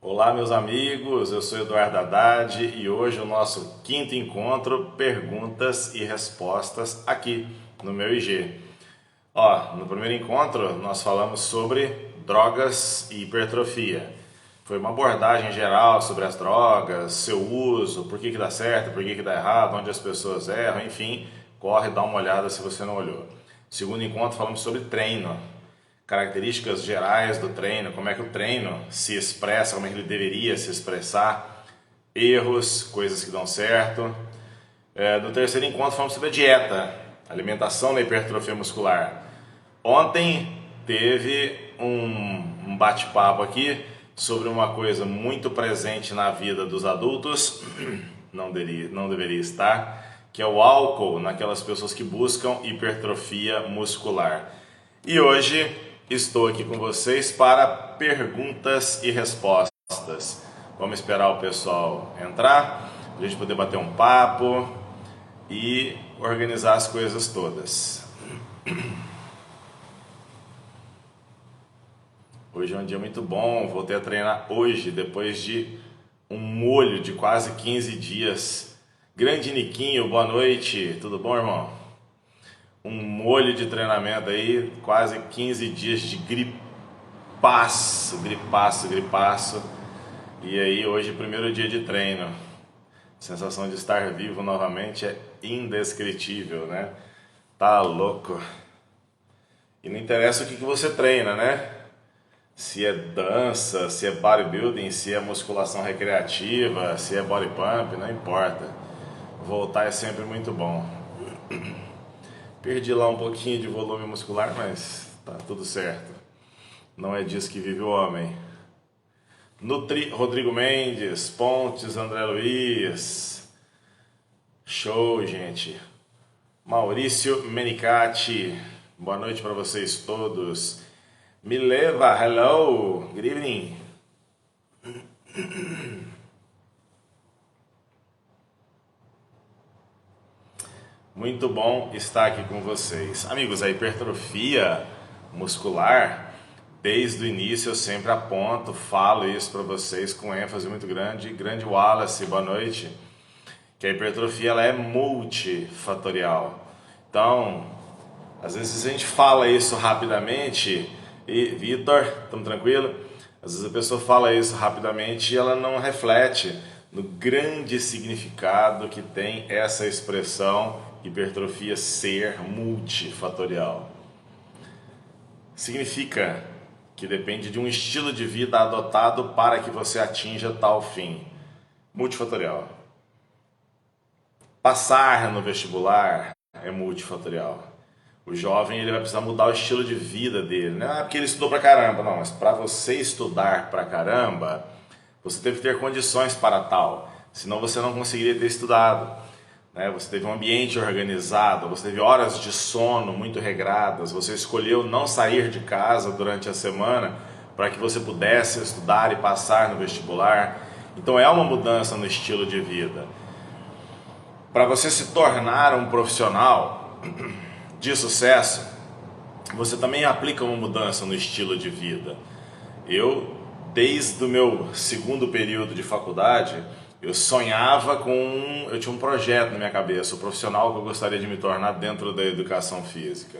Olá, meus amigos, eu sou Eduardo Haddad e hoje o nosso quinto encontro, perguntas e respostas aqui no meu IG. No primeiro encontro nós falamos sobre drogas e hipertrofia. Foi uma abordagem geral sobre as drogas, seu uso, por que dá certo, por que dá errado, onde as pessoas erram, enfim, corre, dá uma olhada se você não olhou. Segundo encontro falamos sobre treino, características gerais do treino, como é que o treino se expressa, como é que ele deveria se expressar, erros, coisas que dão certo. No terceiro encontro falamos sobre a dieta, alimentação da hipertrofia muscular. Ontem teve um bate-papo aqui sobre uma coisa muito presente na vida dos adultos, não deveria estar, que é o álcool naquelas pessoas que buscam hipertrofia muscular. E hoje estou aqui com vocês para perguntas e respostas. Vamos esperar o pessoal entrar, para a gente poder bater um papo e organizar as coisas todas. Hoje é um dia muito bom, voltei a treinar hoje, depois de um molho de quase 15 dias. Grande Niquinho, boa noite, tudo bom, irmão? Um molho de treinamento aí, quase 15 dias de gripaço. E aí hoje, primeiro dia de treino. A sensação de estar vivo novamente é indescritível, né? Tá louco. E não interessa o que você treina, né? Se é dança, se é bodybuilding, se é musculação recreativa, se é body pump, não importa. Voltar é sempre muito bom. Perdi lá um pouquinho de volume muscular, mas tá tudo certo. Não é disso que vive o homem. Nutri Rodrigo Mendes, Pontes, André Luiz. Show, gente. Maurício Menicati, boa noite para vocês todos. Mileva, hello, good evening. Muito bom estar aqui com vocês. Amigos, a hipertrofia muscular, desde o início eu sempre aponto, falo isso para vocês com ênfase muito grande. Grande Wallace, boa noite. Que a hipertrofia ela é multifatorial. Então, às vezes a gente fala isso rapidamente e, Vitor, estamos tranquilo? Às vezes a pessoa fala isso rapidamente e ela não reflete no grande significado que tem essa expressão hipertrofia ser multifatorial. Significa que depende de um estilo de vida adotado para que você atinja tal fim. Multifatorial. Passar no vestibular é multifatorial. O jovem ele vai precisar mudar o estilo de vida dele. Não é porque ele estudou pra caramba, não. Mas para você estudar pra caramba, você teve que ter condições para tal. Senão você não conseguiria ter estudado. Você teve um ambiente organizado, você teve horas de sono muito regradas, você escolheu não sair de casa durante a semana para que você pudesse estudar e passar no vestibular. Então é uma mudança no estilo de vida. Para você se tornar um profissional de sucesso, você também aplica uma mudança no estilo de vida. Eu, desde o meu segundo período de faculdade, eu sonhava eu tinha um projeto na minha cabeça, o profissional que eu gostaria de me tornar dentro da educação física.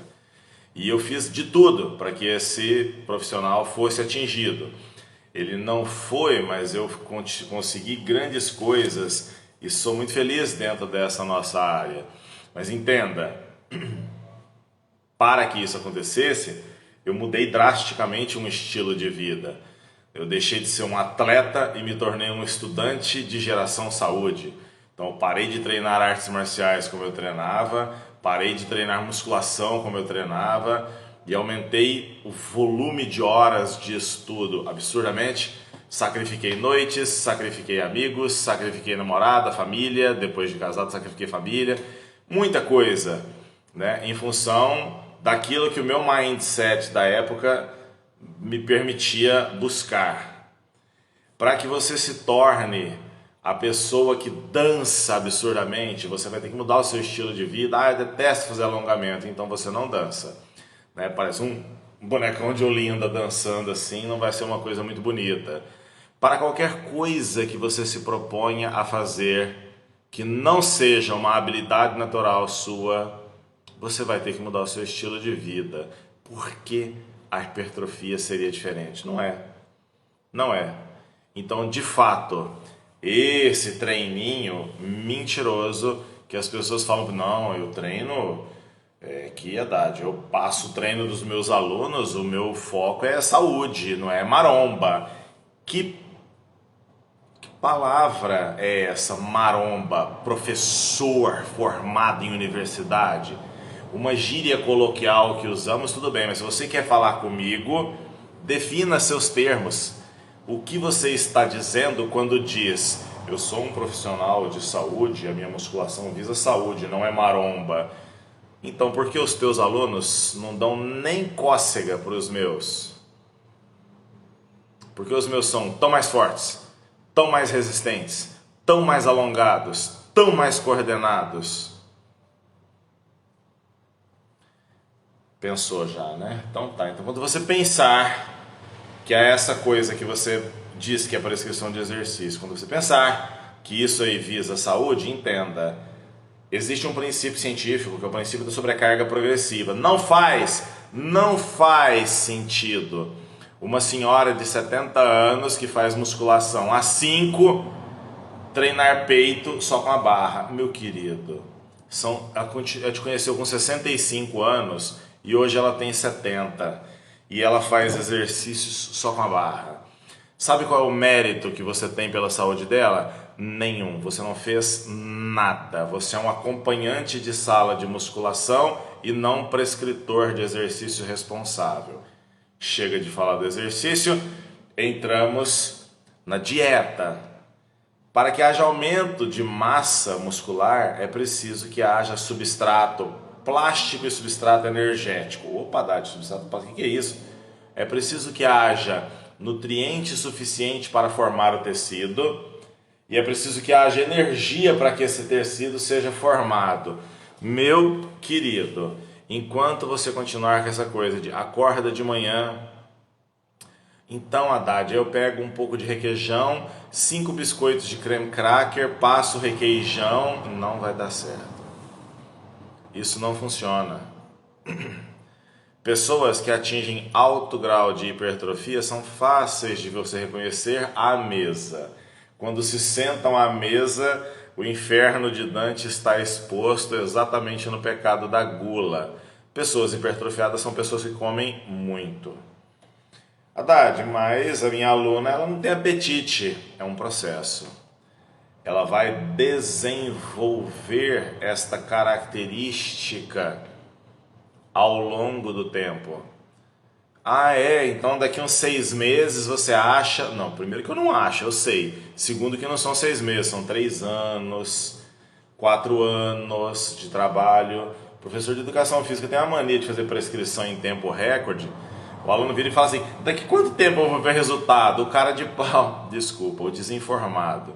E eu fiz de tudo para que esse profissional fosse atingido. Ele não foi, mas eu consegui grandes coisas e sou muito feliz dentro dessa nossa área. Mas entenda, para que isso acontecesse, eu mudei drasticamente um estilo de vida. Eu deixei de ser um atleta e me tornei um estudante de geração saúde. Então eu parei de treinar artes marciais como eu treinava, parei de treinar musculação como eu treinava e aumentei o volume de horas de estudo absurdamente. Sacrifiquei noites, sacrifiquei amigos, sacrifiquei namorada, família, depois de casado sacrifiquei família, muita coisa, em função daquilo que o meu mindset da época me permitia buscar. Para que você se torne a pessoa que dança absurdamente, você vai ter que mudar o seu estilo de vida. Eu detesto fazer alongamento, então você não dança. Parece um bonecão de Olinda dançando assim, não vai ser uma coisa muito bonita. Para qualquer coisa que você se proponha a fazer, que não seja uma habilidade natural sua, você vai ter que mudar o seu estilo de vida. Por que a hipertrofia seria diferente? Não é. Não é. Então, de fato, esse treininho mentiroso que as pessoas falam, não, eu treino, que idade, eu passo o treino dos meus alunos, o meu foco é saúde, não é maromba. Que palavra é essa, maromba, professor formado em universidade? Uma gíria coloquial que usamos, tudo bem, mas se você quer falar comigo, defina seus termos. O que você está dizendo quando diz, eu sou um profissional de saúde, a minha musculação visa saúde, não é maromba. Então, por que os teus alunos não dão nem cócega para os meus? Porque os meus são tão mais fortes, tão mais resistentes, tão mais alongados, tão mais coordenados. Pensou já, né? Então tá. Então quando você pensar que é essa coisa que você diz que é prescrição de exercício, quando você pensar que isso aí visa a saúde, entenda. Existe um princípio científico, que é o princípio da sobrecarga progressiva. Não faz sentido uma senhora de 70 anos que faz musculação há 5 treinar peito só com a barra. Meu querido, ela te conheceu com 65 anos e hoje ela tem 70 e ela faz exercícios só com a barra. Sabe qual é o mérito que você tem pela saúde dela? Nenhum. Você não fez nada. Você é um acompanhante de sala de musculação e não prescritor de exercício responsável. Chega de falar do exercício, entramos na dieta. Para que haja aumento de massa muscular, é preciso que haja substrato plástico e substrato energético. Opa, Dade, substrato plástico, o que é isso? É preciso que haja nutriente suficiente para formar o tecido e é preciso que haja energia para que esse tecido seja formado. Meu querido, enquanto você continuar com essa coisa de acorda de manhã, então, Haddad, eu pego um pouco de requeijão, 5 biscoitos de creme cracker, passo o requeijão, não vai dar certo. Isso não funciona. Pessoas que atingem alto grau de hipertrofia são fáceis de você reconhecer à mesa. Quando se sentam à mesa, o inferno de Dante está exposto exatamente no pecado da gula. Pessoas hipertrofiadas são pessoas que comem muito. Haddad, mas a minha aluna ela não tem apetite, é um processo. Ela vai desenvolver esta característica ao longo do tempo. Ah, então daqui uns 6 meses você acha... Não, primeiro que eu não acho, eu sei. Segundo que não são 6 meses, são 3 anos, 4 anos de trabalho. O professor de educação física tem a mania de fazer prescrição em tempo recorde. O aluno vira e fala assim, daqui quanto tempo eu vou ver resultado? O cara de pau, desculpa, o desinformado.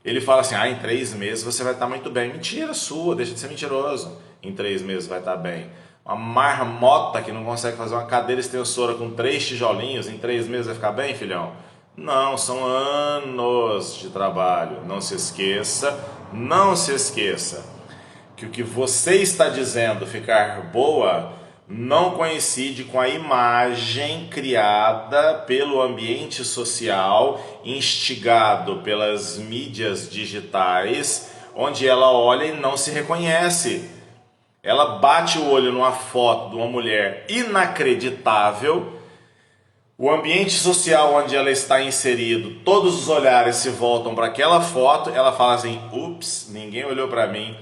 Ele fala assim, em 3 meses você vai estar muito bem. Mentira sua, deixa de ser mentiroso. Em 3 meses vai estar bem. Uma marmota que não consegue fazer uma cadeira extensora com 3 tijolinhos, em 3 meses vai ficar bem, filhão? Não, são anos de trabalho. Não se esqueça que o que você está dizendo ficar boa não coincide com a imagem criada pelo ambiente social, instigado pelas mídias digitais, onde ela olha e não se reconhece. Ela bate o olho numa foto de uma mulher inacreditável, o ambiente social onde ela está inserido, todos os olhares se voltam para aquela foto, ela fala assim, ups, ninguém olhou para mim.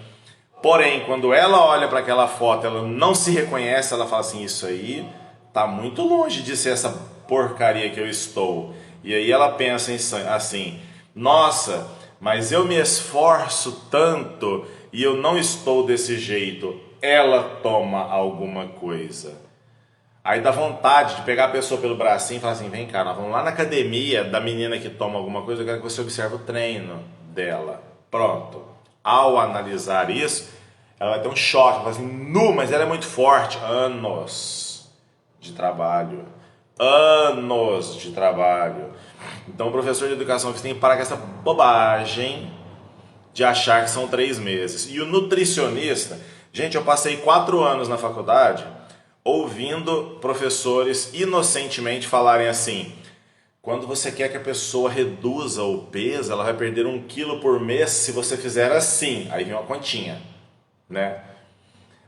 Porém, quando ela olha para aquela foto, ela não se reconhece, ela fala assim, isso aí tá muito longe de ser essa porcaria que eu estou. E aí ela pensa assim, nossa, mas eu me esforço tanto e eu não estou desse jeito. Ela toma alguma coisa. Aí dá vontade de pegar a pessoa pelo bracinho e falar assim, vem cá, nós vamos lá na academia da menina que toma alguma coisa, eu quero que você observe o treino dela. Pronto. Ao analisar isso, ela vai ter um choque, vai falar assim, mas ela é muito forte. Anos de trabalho. Então o professor de educação física tem que parar com essa bobagem de achar que são 3 meses. E o nutricionista, gente, eu passei 4 anos na faculdade ouvindo professores inocentemente falarem assim: quando você quer que a pessoa reduza o peso, ela vai perder 1 quilo por mês se você fizer assim. Aí vem uma continha, né?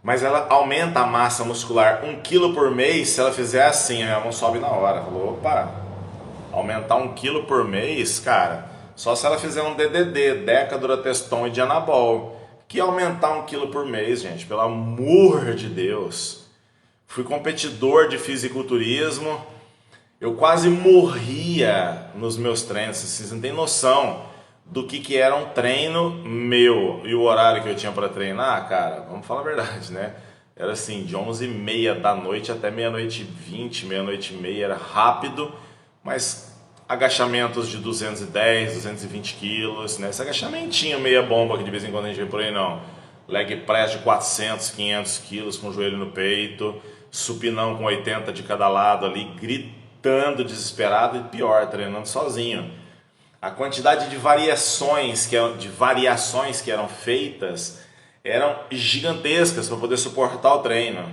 Mas ela aumenta a massa muscular 1 quilo por mês se ela fizer assim. A minha mão sobe na hora. Falou, opa, aumentar 1 quilo por mês, cara, só se ela fizer um DDD, Decaduroteston e de Anabol. Que aumentar 1 quilo por mês, gente, pelo amor de Deus. Fui competidor de fisiculturismo. Eu quase morria nos meus treinos. Vocês não têm noção do que era um treino meu e o horário que eu tinha para treinar, cara. Vamos falar a verdade, né? Era assim, de 11h30 da noite até meia-noite e 20, meia-noite e meia. Era rápido, mas agachamentos de 210, 220 quilos, né? Esse agachamentinho meia bomba que de vez em quando a gente vê por aí, não. Leg press de 400, 500 quilos com o joelho no peito, supinão com 80 de cada lado ali, gritando desesperado e pior, treinando sozinho. A quantidade de variações que eram feitas eram gigantescas para poder suportar o treino.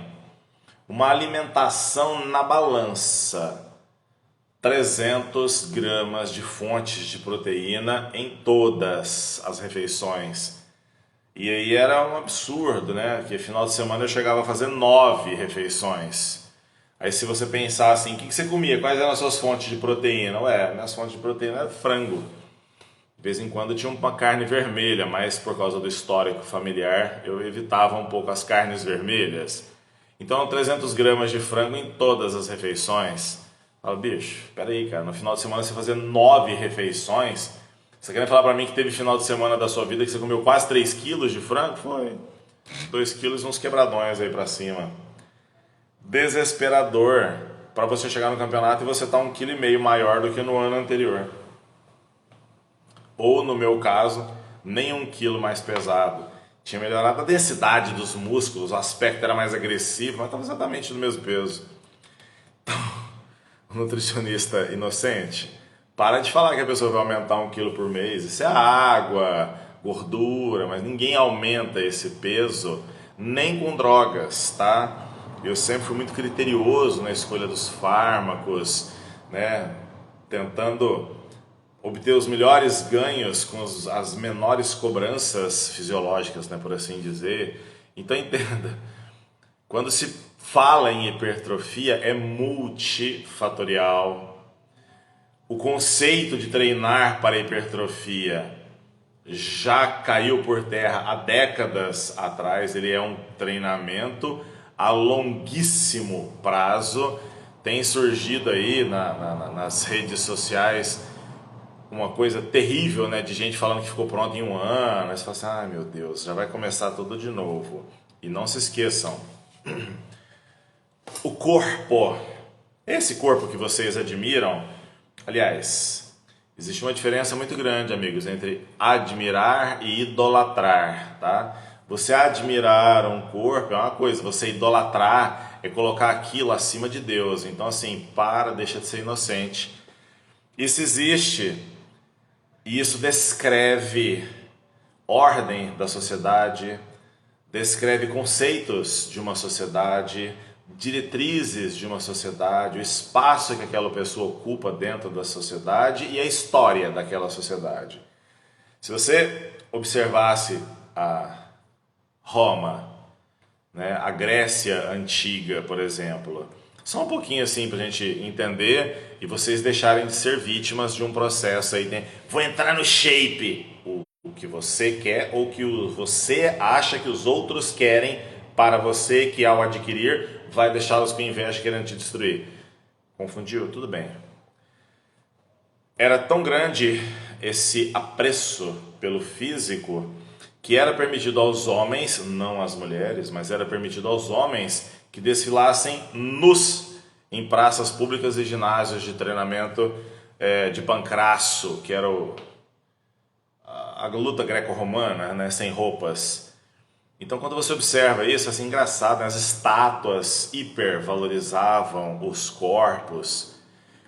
Uma alimentação na balança, 300 gramas de fontes de proteína em todas as refeições. E aí era um absurdo, né? Porque final de semana eu chegava a fazer 9 refeições. Aí se você pensar assim, o que você comia? Quais eram as suas fontes de proteína? Ué, minhas fontes de proteína eram frango. De vez em quando tinha uma carne vermelha, mas por causa do histórico familiar eu evitava um pouco as carnes vermelhas. Então 300 gramas de frango em todas as refeições. Fala, bicho, peraí, cara, no final de semana você fazer 9 refeições, você quer falar pra mim que teve final de semana da sua vida que você comeu quase 3 quilos de frango? Foi. 2 quilos e uns quebradões aí pra cima. Desesperador para você chegar no campeonato e você tá 1,5 kg maior do que no ano anterior. Ou no meu caso, nem 1 quilo mais pesado. Tinha melhorado a densidade dos músculos, o aspecto era mais agressivo, mas estava exatamente no mesmo peso. Então, o nutricionista inocente, para de falar que a pessoa vai aumentar 1 quilo por mês. Isso é água, gordura, mas ninguém aumenta esse peso nem com drogas, tá? Eu sempre fui muito criterioso na escolha dos fármacos, né? Tentando obter os melhores ganhos com as menores cobranças fisiológicas, né, por assim dizer. Então entenda, quando se fala em hipertrofia é multifatorial. O conceito de treinar para hipertrofia já caiu por terra há décadas atrás. Ele é um treinamento a longuíssimo prazo. Tem surgido aí nas redes sociais uma coisa terrível, né, de gente falando que ficou pronto em 1 ano. Aí você fala assim, ai meu Deus, já vai começar tudo de novo. E não se esqueçam, o corpo, esse corpo que vocês admiram, aliás, existe uma diferença muito grande, amigos, entre admirar e idolatrar, tá? Você admirar um corpo é uma coisa, você idolatrar é colocar aquilo acima de Deus. Então assim, deixa de ser inocente. Isso existe e isso descreve ordem da sociedade, descreve conceitos de uma sociedade, diretrizes de uma sociedade, o espaço que aquela pessoa ocupa dentro da sociedade e a história daquela sociedade. Se você observasse a Roma, né, a Grécia Antiga, por exemplo, só um pouquinho assim para a gente entender e vocês deixarem de ser vítimas de um processo aí, né? Vou entrar no shape, o que você quer ou que você acha que os outros querem para você, que ao adquirir vai deixá-los com inveja querendo te destruir. Confundiu? Tudo bem. Era tão grande esse apreço pelo físico que era permitido aos homens, não às mulheres, mas era permitido aos homens que desfilassem nus em praças públicas e ginásios de treinamento de pancraço, que era a luta greco-romana, né, sem roupas. Então quando você observa isso, assim, engraçado, né? As estátuas hipervalorizavam os corpos.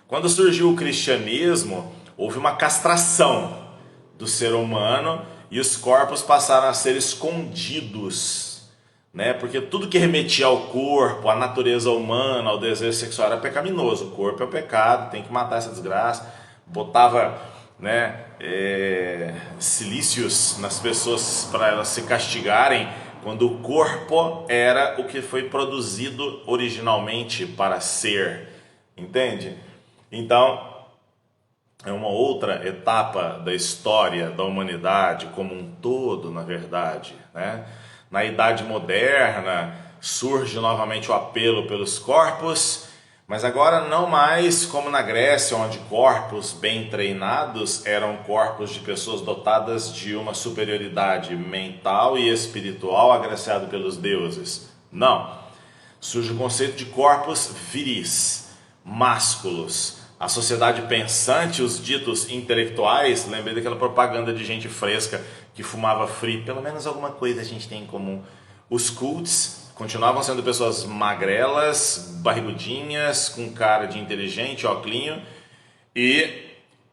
Quando surgiu o cristianismo Houve uma castração do ser humano e os corpos passaram a ser escondidos, né? Porque tudo que remetia ao corpo, à natureza humana, ao desejo sexual era pecaminoso. O corpo é o pecado, tem que matar essa desgraça. Botava, né, cilícios nas pessoas para elas se castigarem, quando o corpo era o que foi produzido originalmente para ser, entende? Então, é uma outra etapa da história da humanidade como um todo, na verdade, né? Na Idade Moderna surge novamente o apelo pelos corpos, mas agora não mais como na Grécia, onde corpos bem treinados eram corpos de pessoas dotadas de uma superioridade mental e espiritual agraciado pelos deuses. Não. Surge o conceito de corpos viris, másculos. A sociedade pensante, os ditos intelectuais, lembrei daquela propaganda de gente fresca que fumava free, pelo menos alguma coisa a gente tem em comum. Os cults continuavam sendo pessoas magrelas, barrigudinhas, com cara de inteligente, óculinho, e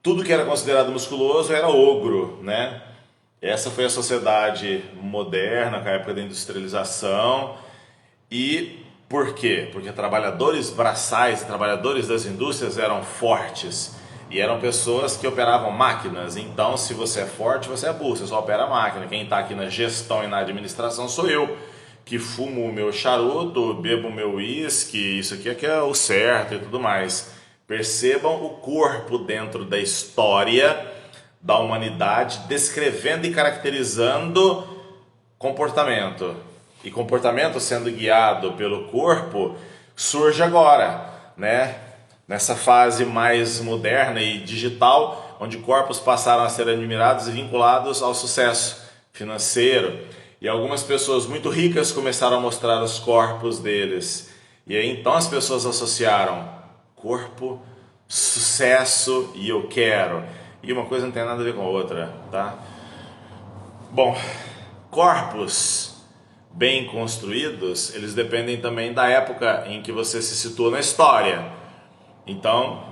tudo que era considerado musculoso era ogro, né? Essa foi a sociedade moderna, com a época da industrialização. E por quê? Porque trabalhadores braçais e trabalhadores das indústrias eram fortes e eram pessoas que operavam máquinas. Então, se você é forte, você é burro, você só opera a máquina. Quem está aqui na gestão e na administração sou eu, que fumo o meu charuto, bebo o meu uísque, isso aqui é o certo e tudo mais. Percebam o corpo dentro da história da humanidade, descrevendo e caracterizando comportamento. E comportamento sendo guiado pelo corpo surge agora, né? Nessa fase mais moderna e digital, onde corpos passaram a ser admirados e vinculados ao sucesso financeiro. E algumas pessoas muito ricas começaram a mostrar os corpos deles. E aí então as pessoas associaram corpo, sucesso e eu quero. E uma coisa não tem nada a ver com a outra, tá? Bom, corpos bem construídos, eles dependem também da época em que você se situa na história. Então,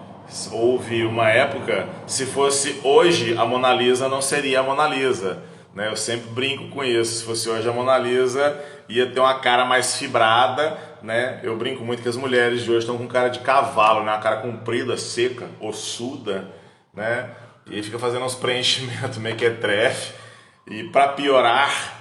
houve uma época, se fosse hoje, a Mona Lisa não seria a Mona Lisa, né? Eu sempre brinco com isso, se fosse hoje a Mona Lisa, ia ter uma cara mais fibrada, né? Eu brinco muito que as mulheres de hoje estão com cara de cavalo, né? Uma cara comprida, seca, ossuda, né? E fica fazendo uns preenchimentos mequetrefe. E para piorar,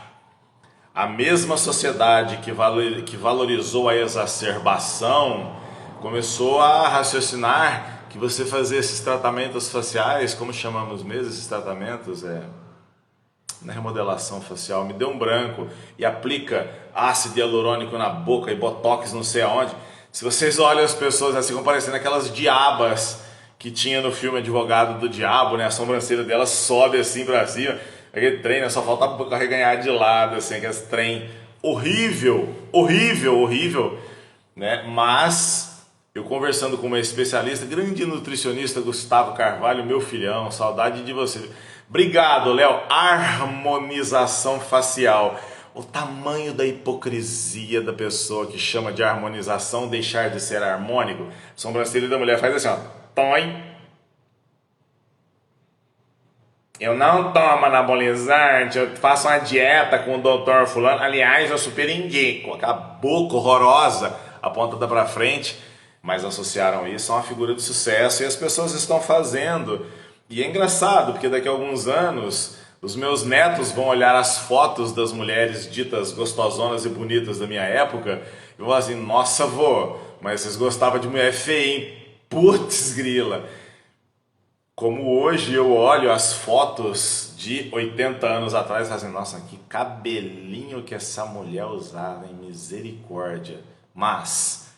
a mesma sociedade que valorizou a exacerbação começou a raciocinar que você fazer esses tratamentos faciais, como chamamos mesmo esses tratamentos, na remodelação facial, me deu um branco, e aplica ácido hialurônico na boca e botox não sei aonde. Se vocês olham as pessoas assim, como parecendo aquelas diabas que tinha no filme Advogado do Diabo, né? A sobrancelha delas sobe assim pra cima. Aquele trem, né? Só falta carregar de lado, assim, aquele trem horrível, né? Mas eu conversando com uma especialista, grande nutricionista, Gustavo Carvalho, meu filhão, saudade de você. Obrigado, Léo. Harmonização facial. O tamanho da hipocrisia da pessoa que chama de harmonização deixar de ser harmônico. A sobrancelha da mulher faz assim, ó. Tom. Eu não tomo anabolizante, eu faço uma dieta com o doutor fulano. Aliás, eu super indico. Aquela boca horrorosa apontada para frente. Mas associaram isso a uma figura de sucesso e as pessoas estão fazendo. E é engraçado, porque daqui a alguns anos os meus netos vão olhar as fotos das mulheres ditas gostosonas e bonitas da minha época e vão assim, nossa vô, mas vocês gostavam de mulher feia, hein? Putz grila. Como hoje eu olho as fotos de 80 anos atrás e falo assim, nossa, que cabelinho que essa mulher usava, hein? Misericórdia. Mas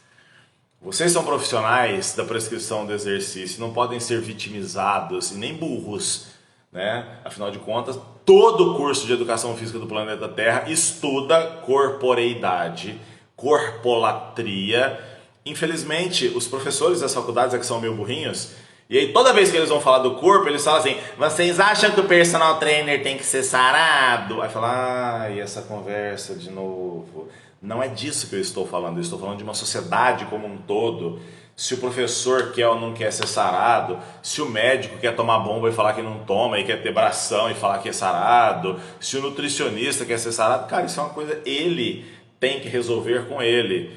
vocês são profissionais da prescrição do exercício, não podem ser vitimizados e nem burros, né? Afinal de contas, todo curso de educação física do planeta Terra estuda corporeidade, corpolatria. Infelizmente, os professores das faculdades é que são meio burrinhos. E aí toda vez que eles vão falar do corpo, eles falam assim, vocês acham que o personal trainer tem que ser sarado? Aí fala, e essa conversa de novo. Não é disso que eu estou falando de uma sociedade como um todo. se o professor quer ou não quer ser sarado, se o médico quer tomar bomba e falar que não toma, e quer ter bração e falar que é sarado, se o nutricionista quer ser sarado, cara, isso é uma coisa ele tem que resolver com ele.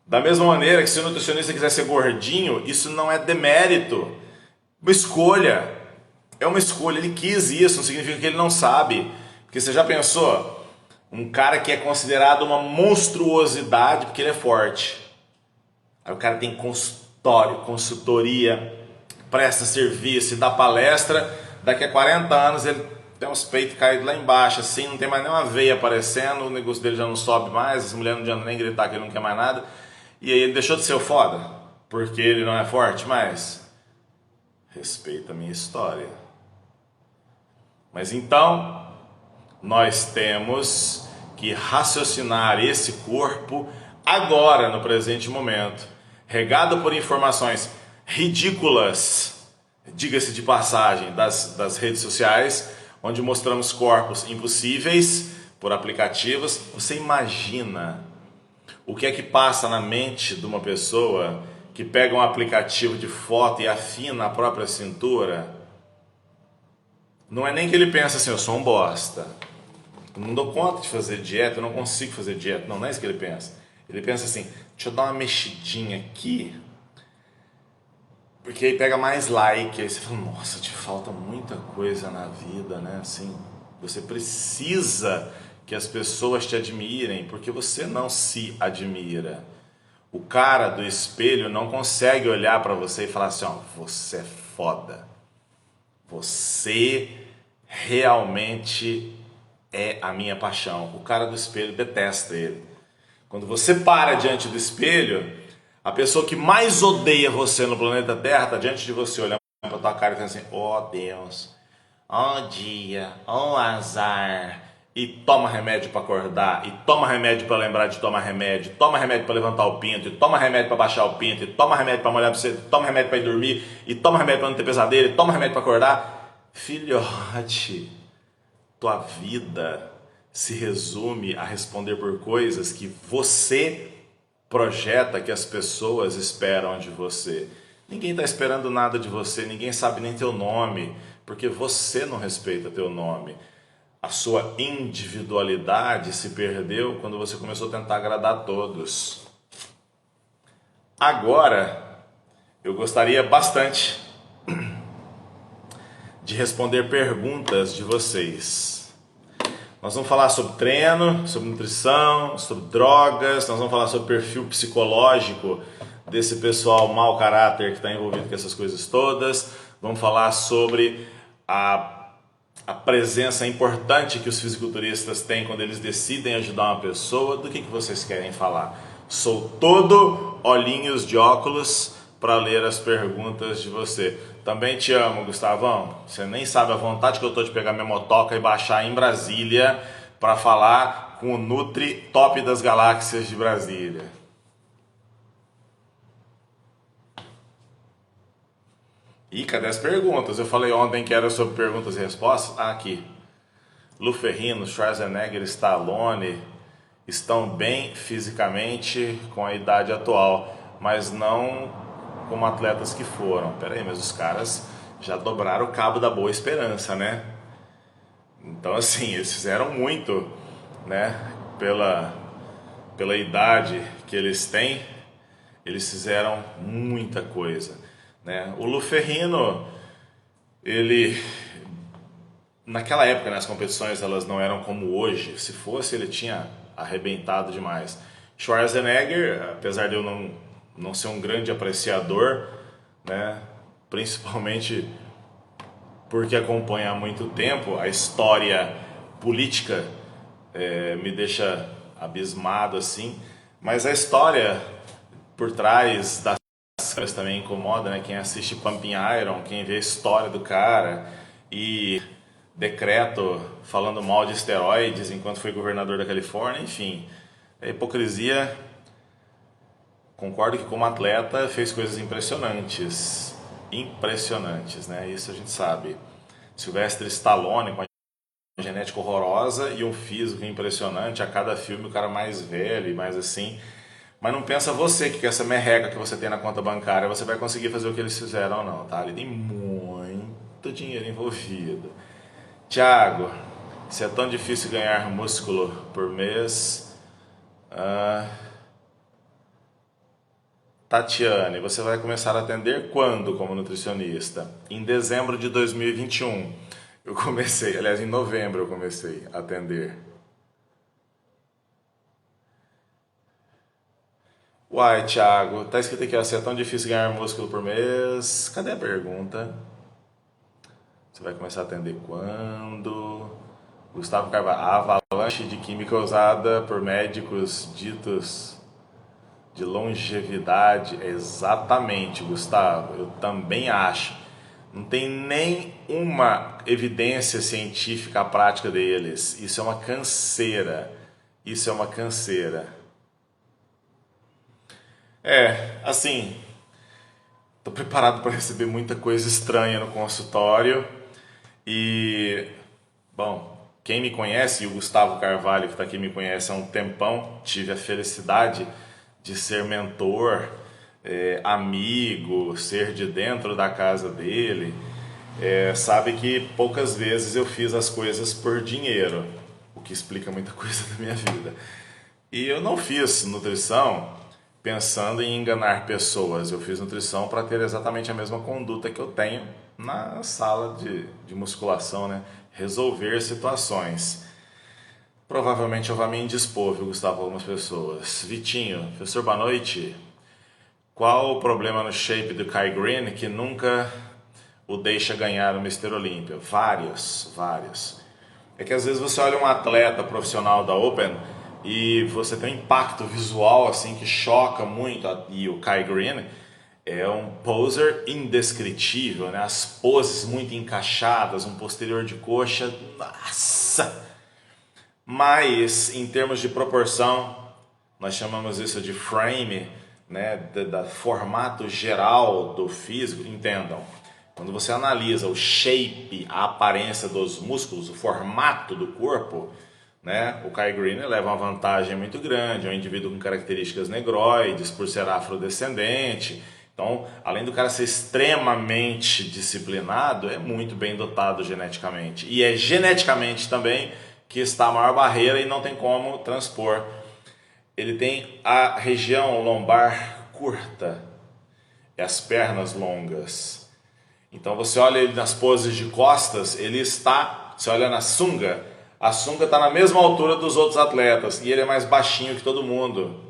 Da mesma maneira que se o nutricionista quiser ser gordinho, isso não é demérito, uma escolha, é uma escolha, ele quis isso, não significa que ele não sabe, porque você já pensou, um cara que é considerado uma monstruosidade porque ele é forte, aí o cara tem consultório, consultoria, presta serviço e dá palestra, daqui a 40 anos ele tem os peitos caídos lá embaixo, assim, não tem mais nenhuma veia aparecendo, o negócio dele já não sobe mais, as mulheres não adianta nem gritar que ele não quer mais nada, e aí ele deixou de ser o foda, porque ele não é forte mais. Respeita a minha história. Mas então, nós temos que raciocinar esse corpo agora, no presente momento, regado por informações ridículas, diga-se de passagem, das redes sociais, onde mostramos corpos impossíveis por aplicativos. Você imagina o que é que passa na mente de uma pessoa que pega um aplicativo de foto e afina a própria cintura? Não é nem que ele pensa assim, eu sou um bosta, eu não dou conta de fazer dieta, eu não consigo fazer dieta. Não, não é isso que ele pensa. Ele pensa assim, deixa eu dar uma mexidinha aqui, porque aí pega mais like, aí você fala, nossa, te falta muita coisa na vida, né? Assim, você precisa que as pessoas te admirem, porque você não se admira. O cara do espelho não consegue olhar para você e falar assim, ó, você é foda. Você realmente é a minha paixão. O cara do espelho detesta ele. Quando você para diante do espelho, a pessoa que mais odeia você no planeta Terra está diante de você, olhando para tua cara e falando assim, oh Deus, oh dia, oh azar. E toma remédio para acordar, e toma remédio para lembrar de tomar remédio, toma remédio para levantar o pinto, e toma remédio para baixar o pinto, e toma remédio para molhar você, e toma remédio para ir dormir, e toma remédio para não ter pesadelo, e toma remédio para acordar. Filhote, tua vida se resume a responder por coisas que você projeta que as pessoas esperam de você. Ninguém está esperando nada de você, ninguém sabe nem teu nome, porque você não respeita teu nome. A sua individualidade se perdeu quando você começou a tentar agradar a todos. Agora, eu gostaria bastante de responder perguntas de vocês. Nós vamos falar sobre treino, sobre nutrição, sobre drogas, nós vamos falar sobre perfil psicológico desse pessoal mau caráter que está envolvido com essas coisas todas. Vamos falar sobre a presença importante que os fisiculturistas têm quando eles decidem ajudar uma pessoa. Do que vocês querem falar? Sou todo olhinhos de óculos para ler as perguntas de você. Também te amo, Gustavão. Você nem sabe a vontade que eu tô de pegar minha motoca e baixar em Brasília para falar com o Nutri Top das Galáxias de Brasília. E cadê as perguntas? Eu falei ontem que era sobre perguntas e respostas. Ah, aqui. Lu Ferrino, Schwarzenegger, Stallone estão bem fisicamente com a idade atual, mas não como atletas que foram. Pera aí, mas os caras já dobraram o cabo da Boa Esperança, né? Então, assim, eles fizeram muito, né? Pela idade que eles têm, eles fizeram muita coisa, né? O Lu Ferrino, ele... Naquela época, né, as competições elas não eram como hoje. Se fosse, ele tinha arrebentado demais. Schwarzenegger, apesar de eu não ser um grande apreciador, né, principalmente porque acompanho há muito tempo, a história política me deixa abismado assim, mas a história por trás das câmeras também incomoda, né? Quem assiste Pumping Iron, quem vê a história do cara e decreto falando mal de esteroides enquanto foi governador da Califórnia, enfim, a hipocrisia. Concordo que como atleta fez coisas impressionantes, né? Isso a gente sabe. Sylvester Stallone com a genética horrorosa e um físico impressionante, a cada filme o cara mais velho e mais assim, Mas não pensa você que com essa merreca que você tem na conta bancária você vai conseguir fazer o que eles fizeram ou não, tá? Ali tem muito dinheiro envolvido. Tiago, se é tão difícil ganhar músculo por mês... Tatiane, você vai começar a atender quando como nutricionista? Em dezembro de 2021. Eu comecei, aliás, em novembro eu comecei a atender. Uai, Thiago, tá escrito aqui, ó, se é tão difícil ganhar músculo por mês. Cadê a pergunta? Você vai começar a atender quando? Gustavo Carvalho, a avalanche de química usada por médicos ditos de longevidade. Exatamente, Gustavo, eu também acho. Não tem nem uma evidência científica à prática deles. Isso é uma canseira. Isso é uma canseira. Assim, tô preparado para receber muita coisa estranha no consultório e, bom, quem me conhece, e o Gustavo Carvalho que está aqui me conhece há um tempão, tive a felicidade de ser mentor, amigo, ser de dentro da casa dele, sabe que poucas vezes eu fiz as coisas por dinheiro, o que explica muita coisa da minha vida. E eu não fiz nutrição pensando em enganar pessoas, eu fiz nutrição para ter exatamente a mesma conduta que eu tenho na sala de musculação, né? Resolver situações. Provavelmente eu vou me indispor, viu, Gustavo, algumas pessoas. Vitinho, professor, boa noite. Qual o problema no shape do Kai Green que nunca o deixa ganhar o Mr. Olímpia? Vários. É que às vezes você olha um atleta profissional da Open e você tem um impacto visual assim que choca muito, e o Kai Green é um poser indescritível, né? As poses muito encaixadas, um posterior de coxa, nossa! Mas em termos de proporção, nós chamamos isso de frame, né? Da formato geral do físico, entendam. Quando você analisa o shape, a aparência dos músculos, o formato do corpo, né? O Kai Green leva uma vantagem muito grande, é um indivíduo com características negroides, por ser afrodescendente. Então, além do cara ser extremamente disciplinado, é muito bem dotado geneticamente. E é geneticamente também que está a maior barreira e não tem como transpor. Ele tem a região lombar curta e as pernas longas. Então você olha ele nas poses de costas, ele está, você olha na sunga, a sunga está na mesma altura dos outros atletas e ele é mais baixinho que todo mundo,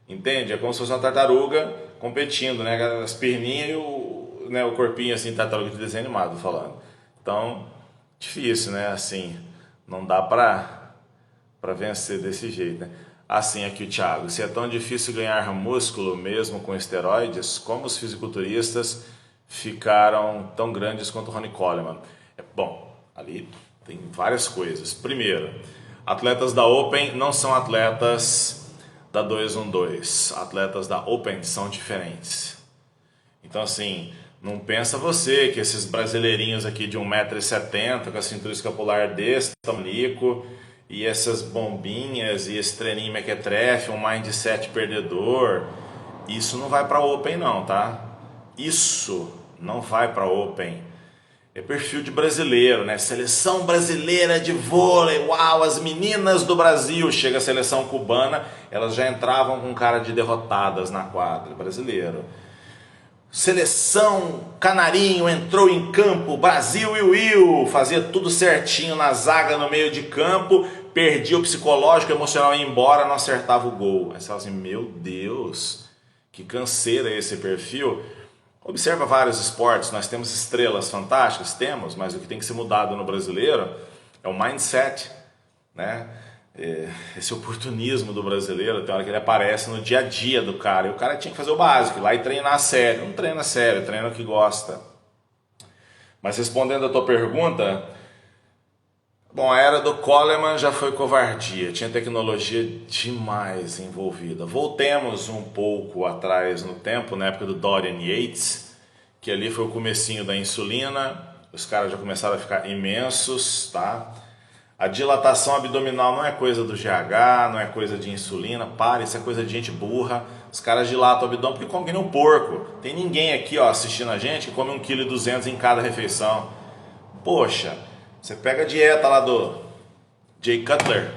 entende? É como se fosse uma tartaruga competindo, né? As perninhas e o corpinho assim, tartaruga de desenho animado falando. Então, difícil, né? Assim, não dá para vencer desse jeito, né? Assim aqui o Thiago, se é tão difícil ganhar músculo mesmo com esteroides, como os fisiculturistas ficaram tão grandes quanto o Ronnie Coleman? Bom, ali tem várias coisas. Primeiro, atletas da Open não são atletas da 212. Atletas da Open são diferentes. Então assim, não pensa você que esses brasileirinhos aqui de 1,70 m com a cintura escapular desse tamanho e essas bombinhas e esse treininho mequetrefe, um mindset perdedor, isso não vai para Open não, tá? Isso não vai para Open. É perfil de brasileiro, né? Seleção brasileira de vôlei, uau, as meninas do Brasil. Chega a seleção cubana, elas já entravam com cara de derrotadas na quadra, brasileiro. Seleção Canarinho entrou em campo, Brasil e Will, fazia tudo certinho na zaga, no meio de campo, perdia o psicológico, o emocional, ia embora, não acertava o gol. Aí você fala assim, meu Deus, que canseira esse perfil. Observa vários esportes, nós temos estrelas fantásticas, temos, mas o que tem que ser mudado no brasileiro é o mindset, né? Esse oportunismo do brasileiro, tem hora que ele aparece no dia a dia do cara, e o cara tinha que fazer o básico, ir lá e treinar a sério. Não treina a sério, treina o que gosta. Mas respondendo a tua pergunta, bom, a era do Coleman já foi covardia, tinha tecnologia demais envolvida. Voltemos um pouco atrás no tempo, na época do Dorian Yates, que ali foi o comecinho da insulina, os caras já começaram a ficar imensos, tá? A dilatação abdominal não é coisa do GH, não é coisa de insulina, para, isso é coisa de gente burra. Os caras dilatam o abdômen porque comem que nem um porco. Tem ninguém aqui, ó, assistindo a gente que come 1,2 kg em cada refeição. Poxa, você pega a dieta lá do Jay Cutler,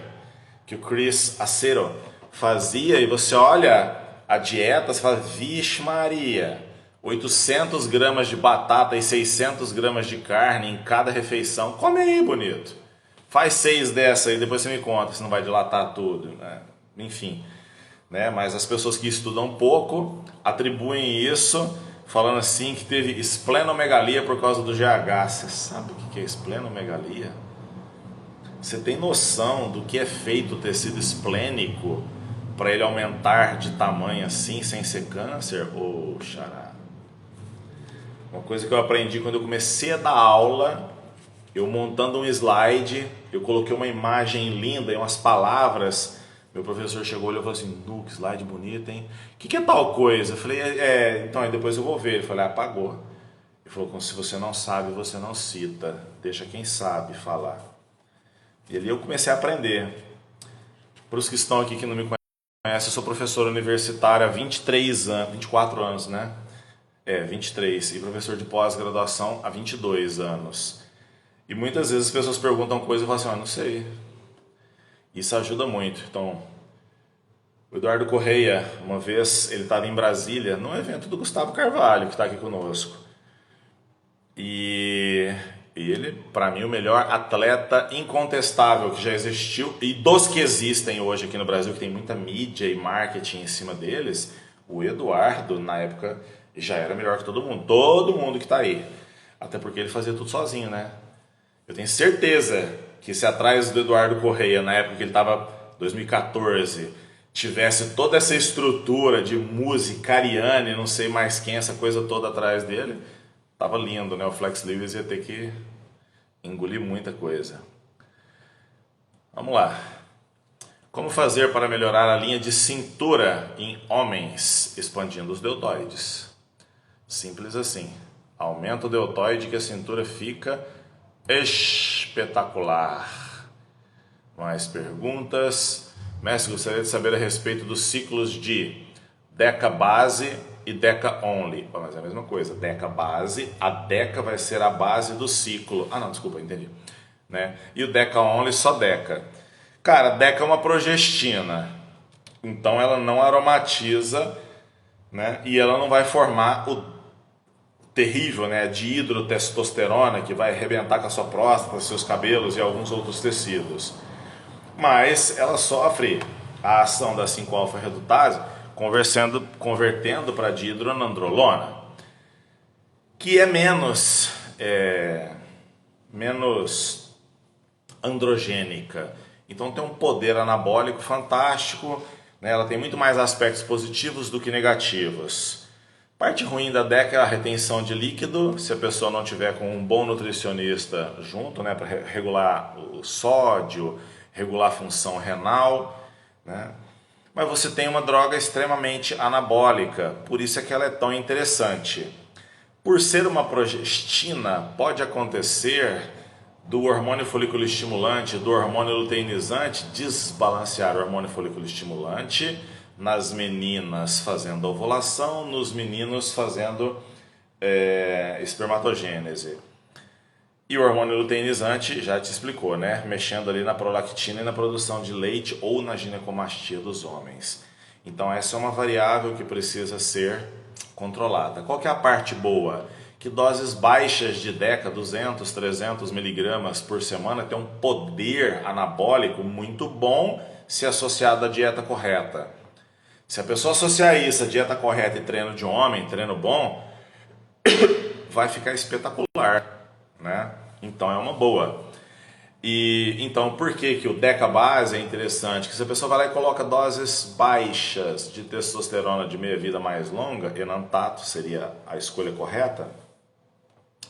que o Chris Acero fazia, e você olha a dieta, você fala, vixe Maria, 800 gramas de batata e 600 gramas de carne em cada refeição. Come aí, bonito. Faz 6 dessa aí, depois você me conta se não vai dilatar tudo, né? Enfim, né? Mas as pessoas que estudam pouco atribuem isso, falando assim que teve esplenomegalia por causa do GH. Você sabe o que é esplenomegalia? Você tem noção do que é feito o tecido esplênico para ele aumentar de tamanho assim, sem ser câncer? Ô, xará. Uma coisa que eu aprendi quando eu comecei a dar aula, eu montando um slide, eu coloquei uma imagem linda e umas palavras. Meu professor chegou e olhou e falou assim, que slide bonito, hein? O que é tal coisa? Eu falei, então, aí depois eu vou ver. Ele falou, apagou. Ele falou, se você não sabe, você não cita. Deixa quem sabe falar. E ali eu comecei a aprender. Para os que estão aqui que não me conhecem, eu sou professor universitário há 23 anos, 24 anos, né? 23. E professor de pós-graduação há 22 anos. E muitas vezes as pessoas perguntam coisas e eu falo assim, não sei. Isso ajuda muito. Então, o Eduardo Correia, uma vez, ele estava em Brasília, num evento do Gustavo Carvalho, que está aqui conosco. E ele, para mim, o melhor atleta incontestável que já existiu, e dos que existem hoje aqui no Brasil, que tem muita mídia e marketing em cima deles, o Eduardo, na época, já era melhor que todo mundo que está aí. Até porque ele fazia tudo sozinho, né? Eu tenho certeza que se atrás do Eduardo Correia, na época que ele estava, 2014, tivesse toda essa estrutura de música, Ariane, não sei mais quem, essa coisa toda atrás dele, tava lindo, né? O Flex Lewis ia ter que engolir muita coisa. Vamos lá. Como fazer para melhorar a linha de cintura em homens, expandindo os deltoides? Simples assim. Aumenta o deltoide que a cintura fica espetacular. Mais perguntas? Mestre, gostaria de saber a respeito dos ciclos de Deca base e Deca only. Mas é a mesma coisa. Deca base, a Deca vai ser a base do ciclo. Ah, não, desculpa, entendi. Né? E o Deca only, só Deca. Cara, Deca é uma progestina. Então ela não aromatiza, né? E ela não vai formar o terrível, né, de hidrotestosterona que vai arrebentar com a sua próstata, seus cabelos e alguns outros tecidos. Mas ela sofre a ação da 5-alfa-redutase convertendo para dihidronandrolona, que é menos androgênica. Então tem um poder anabólico fantástico, né? Ela tem muito mais aspectos positivos do que negativos. Parte ruim da DECA é a retenção de líquido, se a pessoa não tiver com um bom nutricionista junto, né, para regular o sódio, regular a função renal, né? Mas você tem uma droga extremamente anabólica, por isso é que ela é tão interessante. Por ser uma progestina, pode acontecer do hormônio folículo estimulante, do hormônio luteinizante, desbalancear o hormônio folículo estimulante nas meninas fazendo ovulação, nos meninos fazendo espermatogênese. E o hormônio luteinizante, já te explicou, né? Mexendo ali na prolactina e na produção de leite ou na ginecomastia dos homens. Então essa é uma variável que precisa ser controlada. Qual que é a parte boa? Que doses baixas de DECA, 200, 300 miligramas por semana, tem um poder anabólico muito bom se associado à dieta correta. Se a pessoa associar isso à dieta correta e treino de homem, treino bom, vai ficar espetacular, né? Então é uma boa. E então por que o DECA base é interessante? Que se a pessoa vai lá e coloca doses baixas de testosterona de meia-vida mais longa, enantato seria a escolha correta,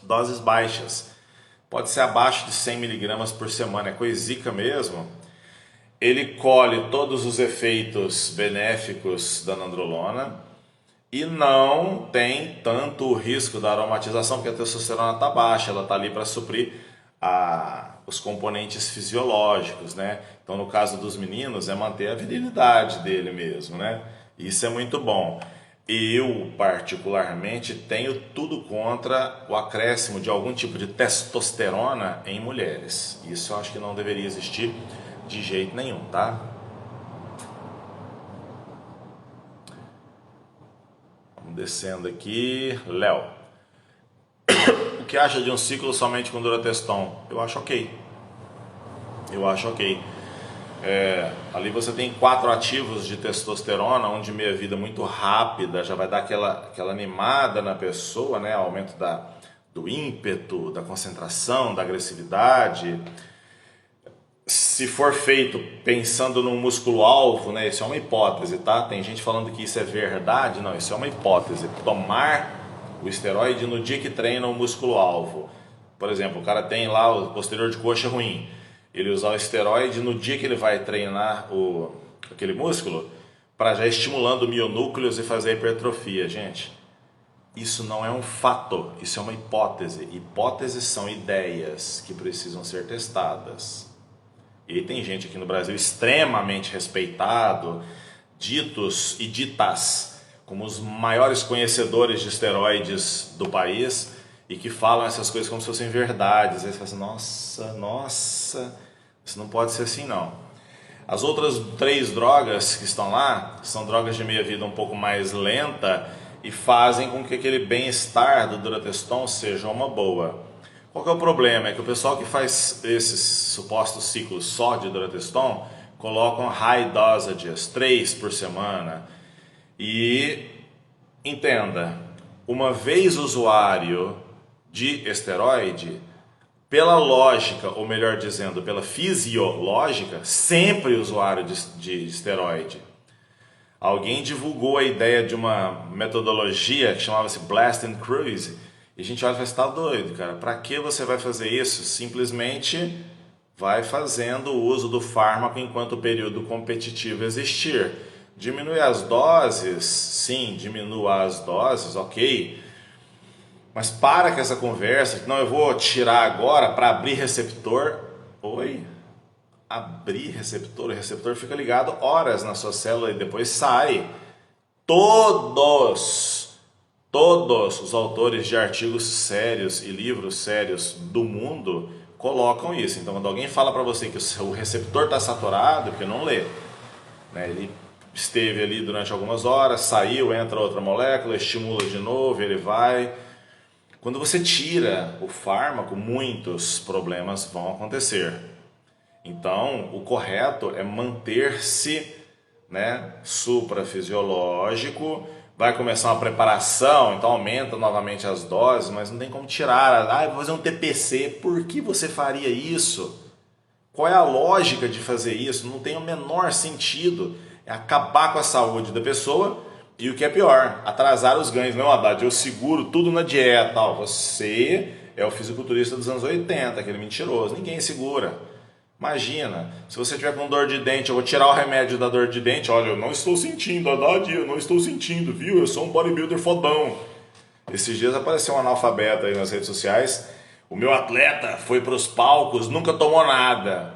doses baixas, pode ser abaixo de 100 miligramas por semana, é coisica mesmo. Ele colhe todos os efeitos benéficos da nandrolona e não tem tanto o risco da aromatização, porque a testosterona está baixa, ela está ali para suprir os componentes fisiológicos, né? Então, no caso dos meninos, é manter a virilidade dele mesmo, né? Isso é muito bom. Eu, particularmente, tenho tudo contra o acréscimo de algum tipo de testosterona em mulheres. Isso eu acho que não deveria existir de jeito nenhum, tá? Vamos descendo aqui. Léo, o que acha de um ciclo somente com Durateston? Eu acho ok. Eu acho ok. Ali você tem 4 ativos de testosterona, onde meia-vida muito rápida já vai dar aquela animada na pessoa, né? Aumento do ímpeto, da concentração, da agressividade. Se for feito pensando no músculo-alvo, né? Isso é uma hipótese, tá? Tem gente falando que isso é verdade, não, isso é uma hipótese. Tomar o esteroide no dia que treina o músculo-alvo. Por exemplo, o cara tem lá o posterior de coxa ruim. Ele usar o esteroide no dia que ele vai treinar aquele músculo, para já estimulando mionúcleos e fazer hipertrofia. Gente, isso não é um fato, isso é uma hipótese. Hipóteses são ideias que precisam ser testadas. E tem gente aqui no Brasil extremamente respeitado, ditos e ditas como os maiores conhecedores de esteroides do país, e que falam essas coisas como se fossem verdades. Eles falam assim, nossa, isso não pode ser assim não. As outras 3 drogas que estão lá são drogas de meia-vida um pouco mais lenta e fazem com que aquele bem-estar do Durateston seja uma boa. Qual que é o problema? É que o pessoal que faz esses supostos ciclos só de Durateston colocam high dosages, 3 por semana. E entenda, uma vez usuário de esteroide, pela lógica, ou melhor dizendo, pela fisiológica, sempre usuário de esteroide. Alguém divulgou a ideia de uma metodologia que chamava-se Blast and Cruise, e a gente olha e fala, você tá doido, cara, para que você vai fazer isso? Simplesmente vai fazendo o uso do fármaco enquanto o período competitivo existir. Diminui as doses, sim, diminua as doses, ok. Mas para com essa conversa, que não, eu vou tirar agora para abrir receptor. Oi? Abrir receptor? O receptor fica ligado horas na sua célula e depois sai. Todos os autores de artigos sérios e livros sérios do mundo colocam isso. Então, quando alguém fala para você que o seu receptor está saturado, porque não lê, né? Ele esteve ali durante algumas horas, saiu, entra outra molécula, estimula de novo, ele vai. Quando você tira o fármaco, muitos problemas vão acontecer. Então, o correto é manter-se, né, suprafisiológico. Vai começar uma preparação, então aumenta novamente as doses, mas não tem como tirar. Ah, vou fazer um TPC. Por que você faria isso? Qual é a lógica de fazer isso? Não tem o menor sentido. É acabar com a saúde da pessoa. E o que é pior, atrasar os ganhos. Não, Haddad, eu seguro tudo na dieta. Tal. Você é o fisiculturista dos anos 80, aquele mentiroso. Ninguém segura. Imagina, se você tiver com dor de dente, eu vou tirar o remédio da dor de dente. Olha, eu não estou sentindo, Haddad, eu não estou sentindo, viu? Eu sou um bodybuilder fodão. Esses dias apareceu um analfabeto aí nas redes sociais. O meu atleta foi para os palcos, nunca tomou nada.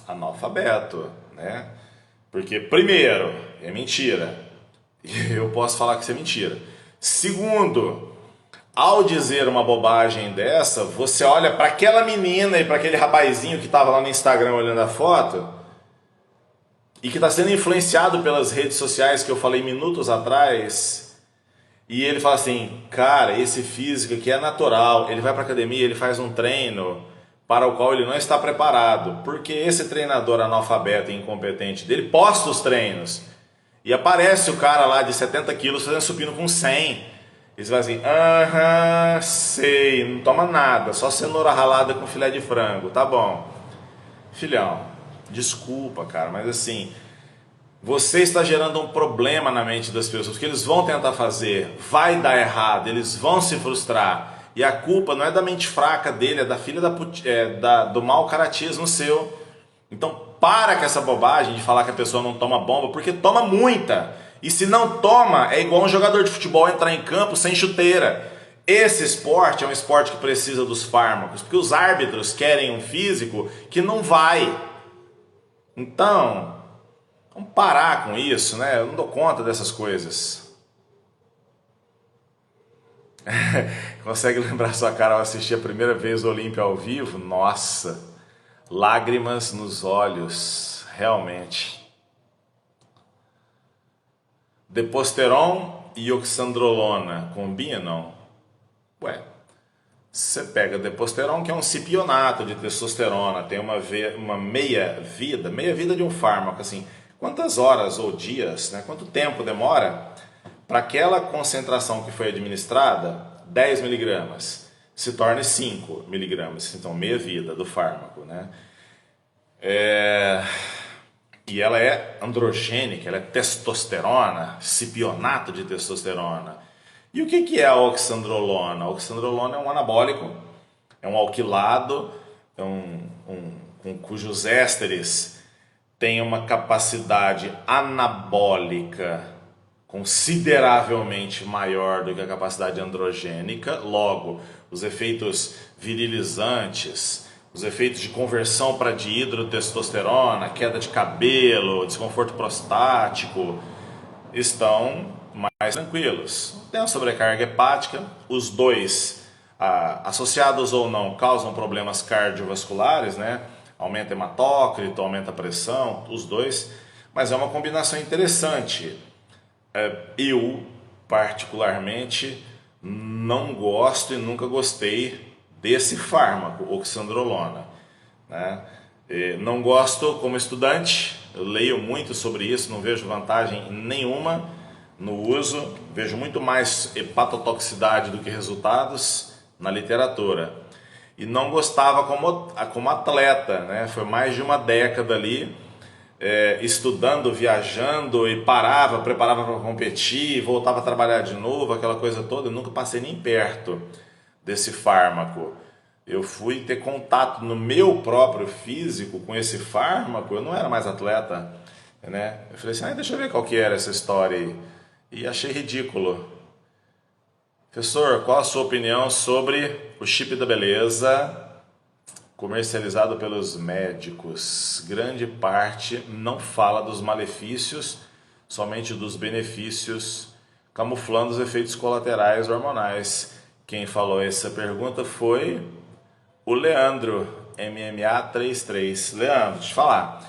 Analfabeto, né? Porque, primeiro, é mentira. Eu posso falar que isso é mentira. Segundo, ao dizer uma bobagem dessa, você olha para aquela menina e para aquele rapazinho que estava lá no Instagram olhando a foto e que está sendo influenciado pelas redes sociais que eu falei minutos atrás, e ele fala assim, cara, esse físico aqui é natural, ele vai para academia, ele faz um treino para o qual ele não está preparado, porque esse treinador analfabeto e incompetente dele posta os treinos e aparece o cara lá de 70 quilos fazendo supino com 100. Eles vão assim, sei, não toma nada, só cenoura ralada com filé de frango, tá bom. Filhão, desculpa, cara, mas assim, você está gerando um problema na mente das pessoas, porque eles vão tentar fazer, vai dar errado, eles vão se frustrar. E a culpa não é da mente fraca dele, é da filha do mau caratismo seu. Então para com essa bobagem de falar que a pessoa não toma bomba, porque toma muita. E se não toma, é igual um jogador de futebol entrar em campo sem chuteira. Esse esporte é um esporte que precisa dos fármacos, porque os árbitros querem um físico que não vai. Então, Vamos parar com isso, né? Eu não dou conta dessas coisas. Consegue lembrar sua cara ao assistir a primeira vez o Olímpia ao vivo? Nossa, lágrimas nos olhos, realmente. Deposteron e oxandrolona combinam? Ué, você pega deposteron, que é um cipionato de testosterona, tem uma meia vida de um fármaco, assim, quantas horas ou dias, né, quanto tempo demora para aquela concentração que foi administrada, 10 miligramas, se torne 5 miligramas, então meia vida do fármaco, né? E ela é androgênica, ela é testosterona, cipionato de testosterona. E o que é a oxandrolona? A oxandrolona é um anabólico, é um alquilado, cujos ésteres têm uma capacidade anabólica consideravelmente maior do que a capacidade androgênica. Logo, os efeitos virilizantes, os efeitos de conversão para dihidrotestosterona, queda de cabelo, desconforto prostático, estão mais tranquilos. Tem a sobrecarga hepática, os dois, associados ou não, causam problemas cardiovasculares, né? Aumenta hematócrito, aumenta a pressão, os dois, mas é uma combinação interessante. Eu, particularmente, não gosto e nunca gostei desse fármaco, oxandrolona, né? Não gosto como estudante, eu leio muito sobre isso, não vejo vantagem nenhuma no uso, vejo muito mais hepatotoxicidade do que resultados na literatura. E não gostava como atleta, né? Foi mais de uma década ali, estudando, viajando, e preparava para competir, voltava a trabalhar de novo, aquela coisa toda. Eu nunca passei nem perto desse fármaco. Eu fui ter contato no meu próprio físico com esse fármaco, eu não era mais atleta, né? Eu falei assim, deixa eu ver qual que era essa história aí. E achei ridículo. Professor, qual a sua opinião sobre o chip da beleza comercializado pelos médicos? Grande parte não fala dos malefícios, somente dos benefícios, camuflando os efeitos colaterais hormonais. Quem falou essa pergunta foi o Leandro, MMA33. Leandro, deixa eu te falar.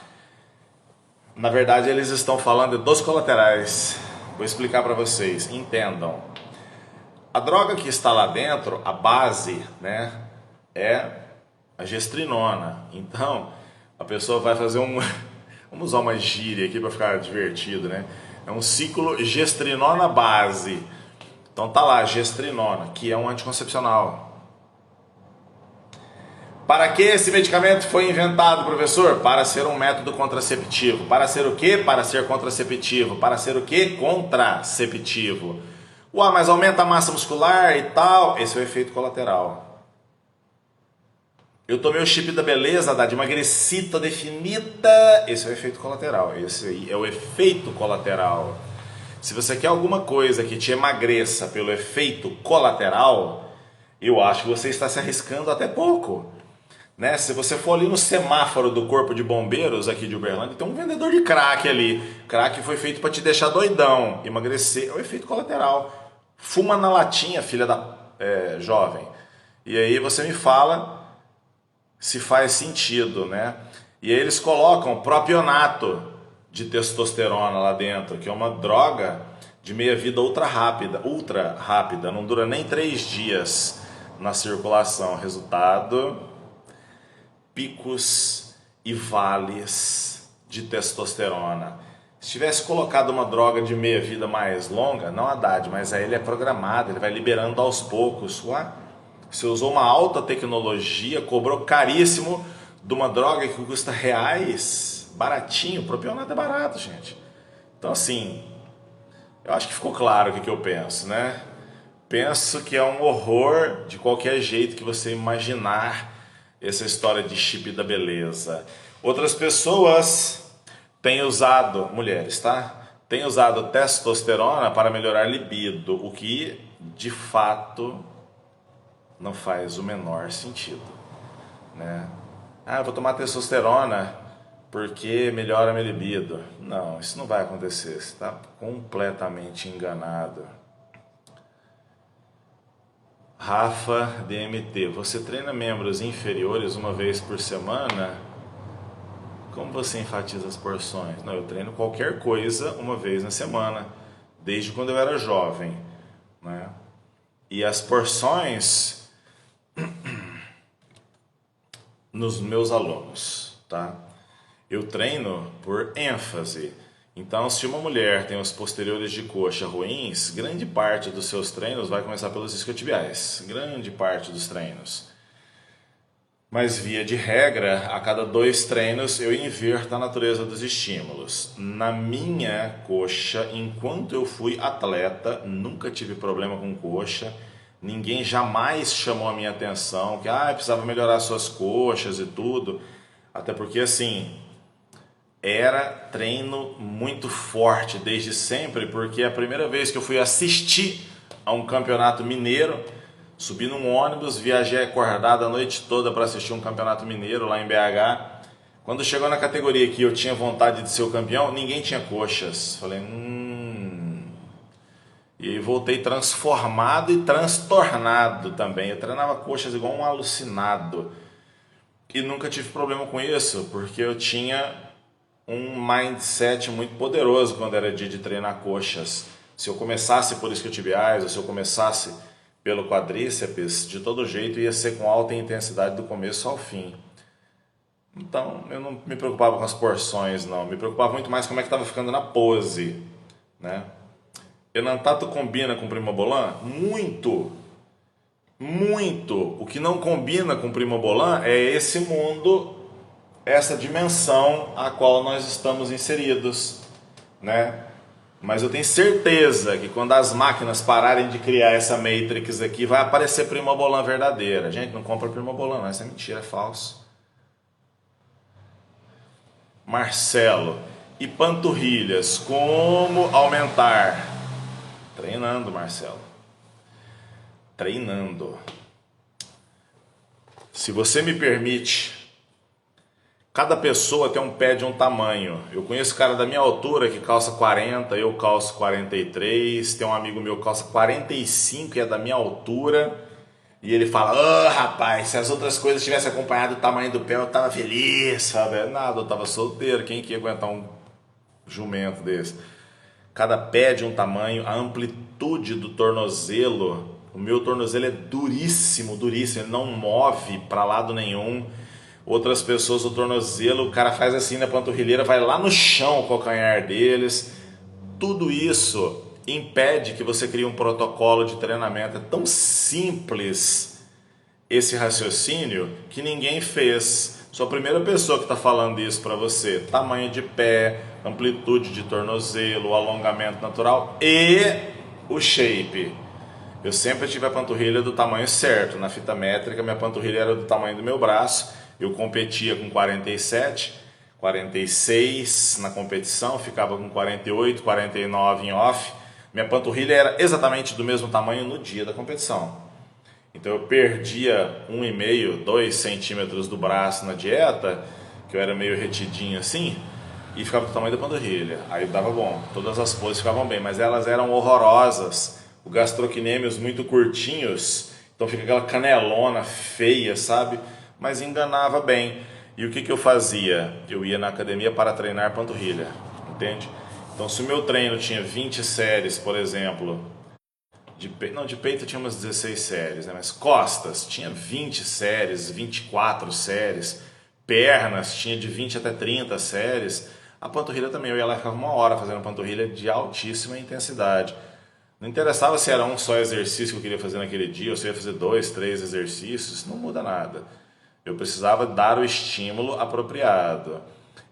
Na verdade, eles estão falando dos colaterais. Vou explicar para vocês, entendam. A droga que está lá dentro, a base, né, é a gestrinona. Então, a pessoa vai fazer vamos usar uma gíria aqui para ficar divertido, né? É um ciclo gestrinona base. Então tá lá, gestrinona, que é um anticoncepcional. Para que esse medicamento foi inventado, professor? Para ser um método contraceptivo. Para ser o quê? Para ser contraceptivo. Para ser o quê? Contraceptivo. Ué, mas aumenta a massa muscular e tal. Esse é o efeito colateral. Eu tomei o chip da beleza, emagreci, tô definida. Esse é o efeito colateral. Esse aí é o efeito colateral. Se você quer alguma coisa que te emagreça pelo efeito colateral, eu acho que você está se arriscando até pouco. Né? Se você for ali no semáforo do Corpo de Bombeiros aqui de Uberlândia, tem um vendedor de crack ali. Crack foi feito para te deixar doidão, emagrecer. É o efeito colateral. Fuma na latinha, filha da jovem. E aí você me fala se faz sentido, né? E aí eles colocam propionato de testosterona lá dentro, que é uma droga de meia-vida ultra rápida, não dura nem 3 dias na circulação. Resultado, picos e vales de testosterona. Se tivesse colocado uma droga de meia-vida mais longa, não Haddad, mas aí ele é programado, ele vai liberando aos poucos. Você usou uma alta tecnologia, cobrou caríssimo de uma droga que custa reais, baratinho, propionato é barato, gente. Então assim, eu acho que ficou claro o que eu penso, né? Penso que é um horror de qualquer jeito que você imaginar essa história de chip da beleza. Outras pessoas têm usado, mulheres, tá? Têm usado testosterona para melhorar libido, o que de fato não faz o menor sentido, né? Eu vou tomar testosterona porque melhora a minha libido. Não, isso não vai acontecer, você está completamente enganado. Rafa DMT, você treina membros inferiores uma vez por semana? Como você enfatiza as porções? Não, eu treino qualquer coisa uma vez na semana, desde quando eu era jovem, né? E as porções nos meus alunos, tá? Eu treino por ênfase. Então, se uma mulher tem os posteriores de coxa ruins, grande parte dos seus treinos vai começar pelos isquiotibiais. Grande parte dos treinos. Mas, via de regra, a cada 2 treinos eu inverto a natureza dos estímulos. Na minha coxa, enquanto eu fui atleta, nunca tive problema com coxa. Ninguém jamais chamou a minha atenção que precisava melhorar suas coxas e tudo. Até porque, assim, era treino muito forte desde sempre, porque a primeira vez que eu fui assistir a um campeonato mineiro, subi num ônibus, viajei acordado a noite toda para assistir um campeonato mineiro lá em BH. Quando chegou na categoria que eu tinha vontade de ser o campeão, ninguém tinha coxas. Falei, E voltei transformado e transtornado também. Eu treinava coxas igual um alucinado. E nunca tive problema com isso, porque eu tinha um mindset muito poderoso quando era dia de treinar coxas. Se eu começasse por isquiotibiais ou se eu começasse pelo quadríceps, de todo jeito ia ser com alta intensidade do começo ao fim. Então eu não me preocupava com as porções, não. Me preocupava muito mais como é que estava ficando na pose, né? Enantato combina com Primobolan? Muito! Muito! O que não combina com Primobolan é esse mundo, essa dimensão a qual nós estamos inseridos, né? Mas eu tenho certeza que quando as máquinas pararem de criar essa Matrix aqui, vai aparecer Primobolan verdadeira. Gente, não compra Primobolan, não. Essa é mentira, é falso. Marcelo, e panturrilhas, como aumentar? Treinando, Marcelo. Treinando. Se você me permite, cada pessoa tem um pé de um tamanho. Eu conheço cara da minha altura que calça 40, eu calço 43. Tem um amigo meu que calça 45 e é da minha altura. E ele fala, rapaz, se as outras coisas tivessem acompanhado o tamanho do pé, eu tava feliz, sabe? Nada, eu tava solteiro. Quem que ia aguentar um jumento desse? Cada pé de um tamanho, a amplitude do tornozelo. O meu tornozelo é duríssimo, duríssimo. Ele não move para lado nenhum. Outras pessoas, o tornozelo, o cara faz assim na panturrilheira, vai lá no chão o calcanhar deles. Tudo isso impede que você crie um protocolo de treinamento. É tão simples esse raciocínio que ninguém fez. Sou a primeira pessoa que está falando isso para você. Tamanho de pé, amplitude de tornozelo, alongamento natural e o shape. Eu sempre tive a panturrilha do tamanho certo. Na fita métrica, minha panturrilha era do tamanho do meu braço. Eu competia com 47, 46 na competição, ficava com 48, 49 em off. Minha panturrilha era exatamente do mesmo tamanho no dia da competição. Então eu perdia 1,5, 2 centímetros do braço na dieta, que eu era meio retidinho assim, e ficava do tamanho da panturrilha. Aí dava bom, todas as poses ficavam bem, mas elas eram horrorosas. O gastrocnêmios muito curtinhos, então fica aquela canelona feia, sabe? Mas enganava bem. E o que eu fazia? Eu ia na academia para treinar panturrilha, entende? Então se o meu treino tinha 20 séries, por exemplo, de peito tinha umas 16 séries, né? Mas costas tinha 20 séries, 24 séries, pernas tinha de 20 até 30 séries, a panturrilha também, eu ia lá e ficava 1 hora fazendo panturrilha de altíssima intensidade. Não interessava se era um só exercício que eu queria fazer naquele dia, ou se eu ia fazer 2, 3 exercícios, não muda nada. Eu precisava dar o estímulo apropriado.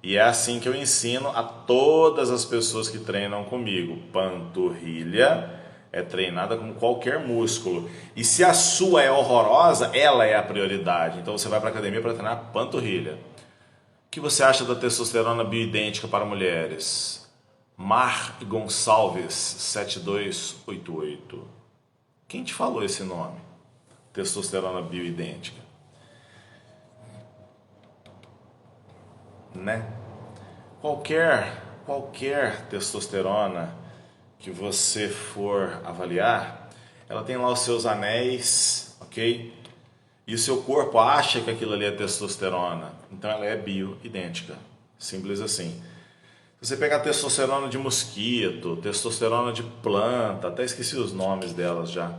E é assim que eu ensino a todas as pessoas que treinam comigo. Panturrilha é treinada como qualquer músculo. E se a sua é horrorosa, ela é a prioridade. Então você vai para a academia para treinar panturrilha. O que você acha da testosterona bioidêntica para mulheres? Mar Gonçalves 7288. Quem te falou esse nome? Testosterona bioidêntica. Né? qualquer testosterona que você for avaliar, ela tem lá os seus anéis, ok? E o seu corpo acha que aquilo ali é testosterona, então ela é bioidêntica, simples assim. Se você pegar testosterona de mosquito, testosterona de planta, até esqueci os nomes delas já,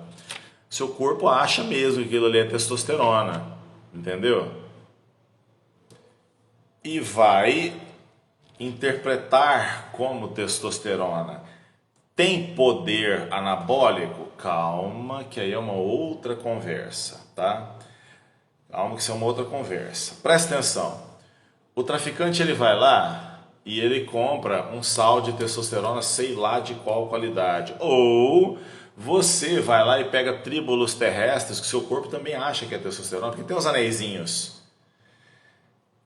seu corpo acha mesmo que aquilo ali é testosterona, entendeu? E vai interpretar como testosterona. Tem poder anabólico? Calma, que aí é uma outra conversa, tá? Calma que isso é uma outra conversa. Presta atenção. O traficante ele vai lá e ele compra um sal de testosterona, sei lá de qual qualidade. Ou você vai lá e pega tríbulos terrestres que seu corpo também acha que é testosterona, porque tem uns anéisinhos.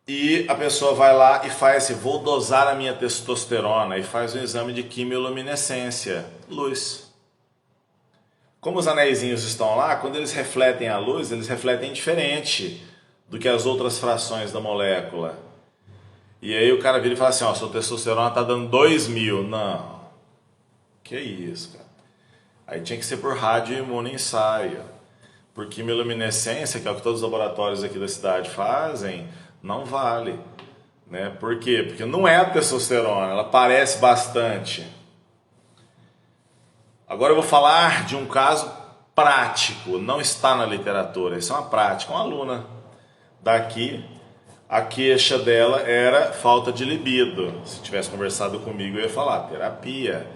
E a pessoa vai lá e faz assim, vou dosar a minha testosterona, e faz um exame de quimioluminescência, luz. Como os anéisinhos estão lá, quando eles refletem a luz, eles refletem diferente do que as outras frações da molécula. E aí o cara vira e fala assim, ó, sua testosterona tá dando 2.000. Não, que isso, cara. Aí tinha que ser por radioimunoensaio. Por quimioluminescência, que é o que todos os laboratórios aqui da cidade fazem, não vale, né? Por quê? Porque não é a testosterona, ela parece bastante. Agora eu vou falar de um caso prático, não está na literatura, isso é uma prática. Uma aluna daqui, a queixa dela era falta de libido. Se tivesse conversado comigo, eu ia falar, terapia.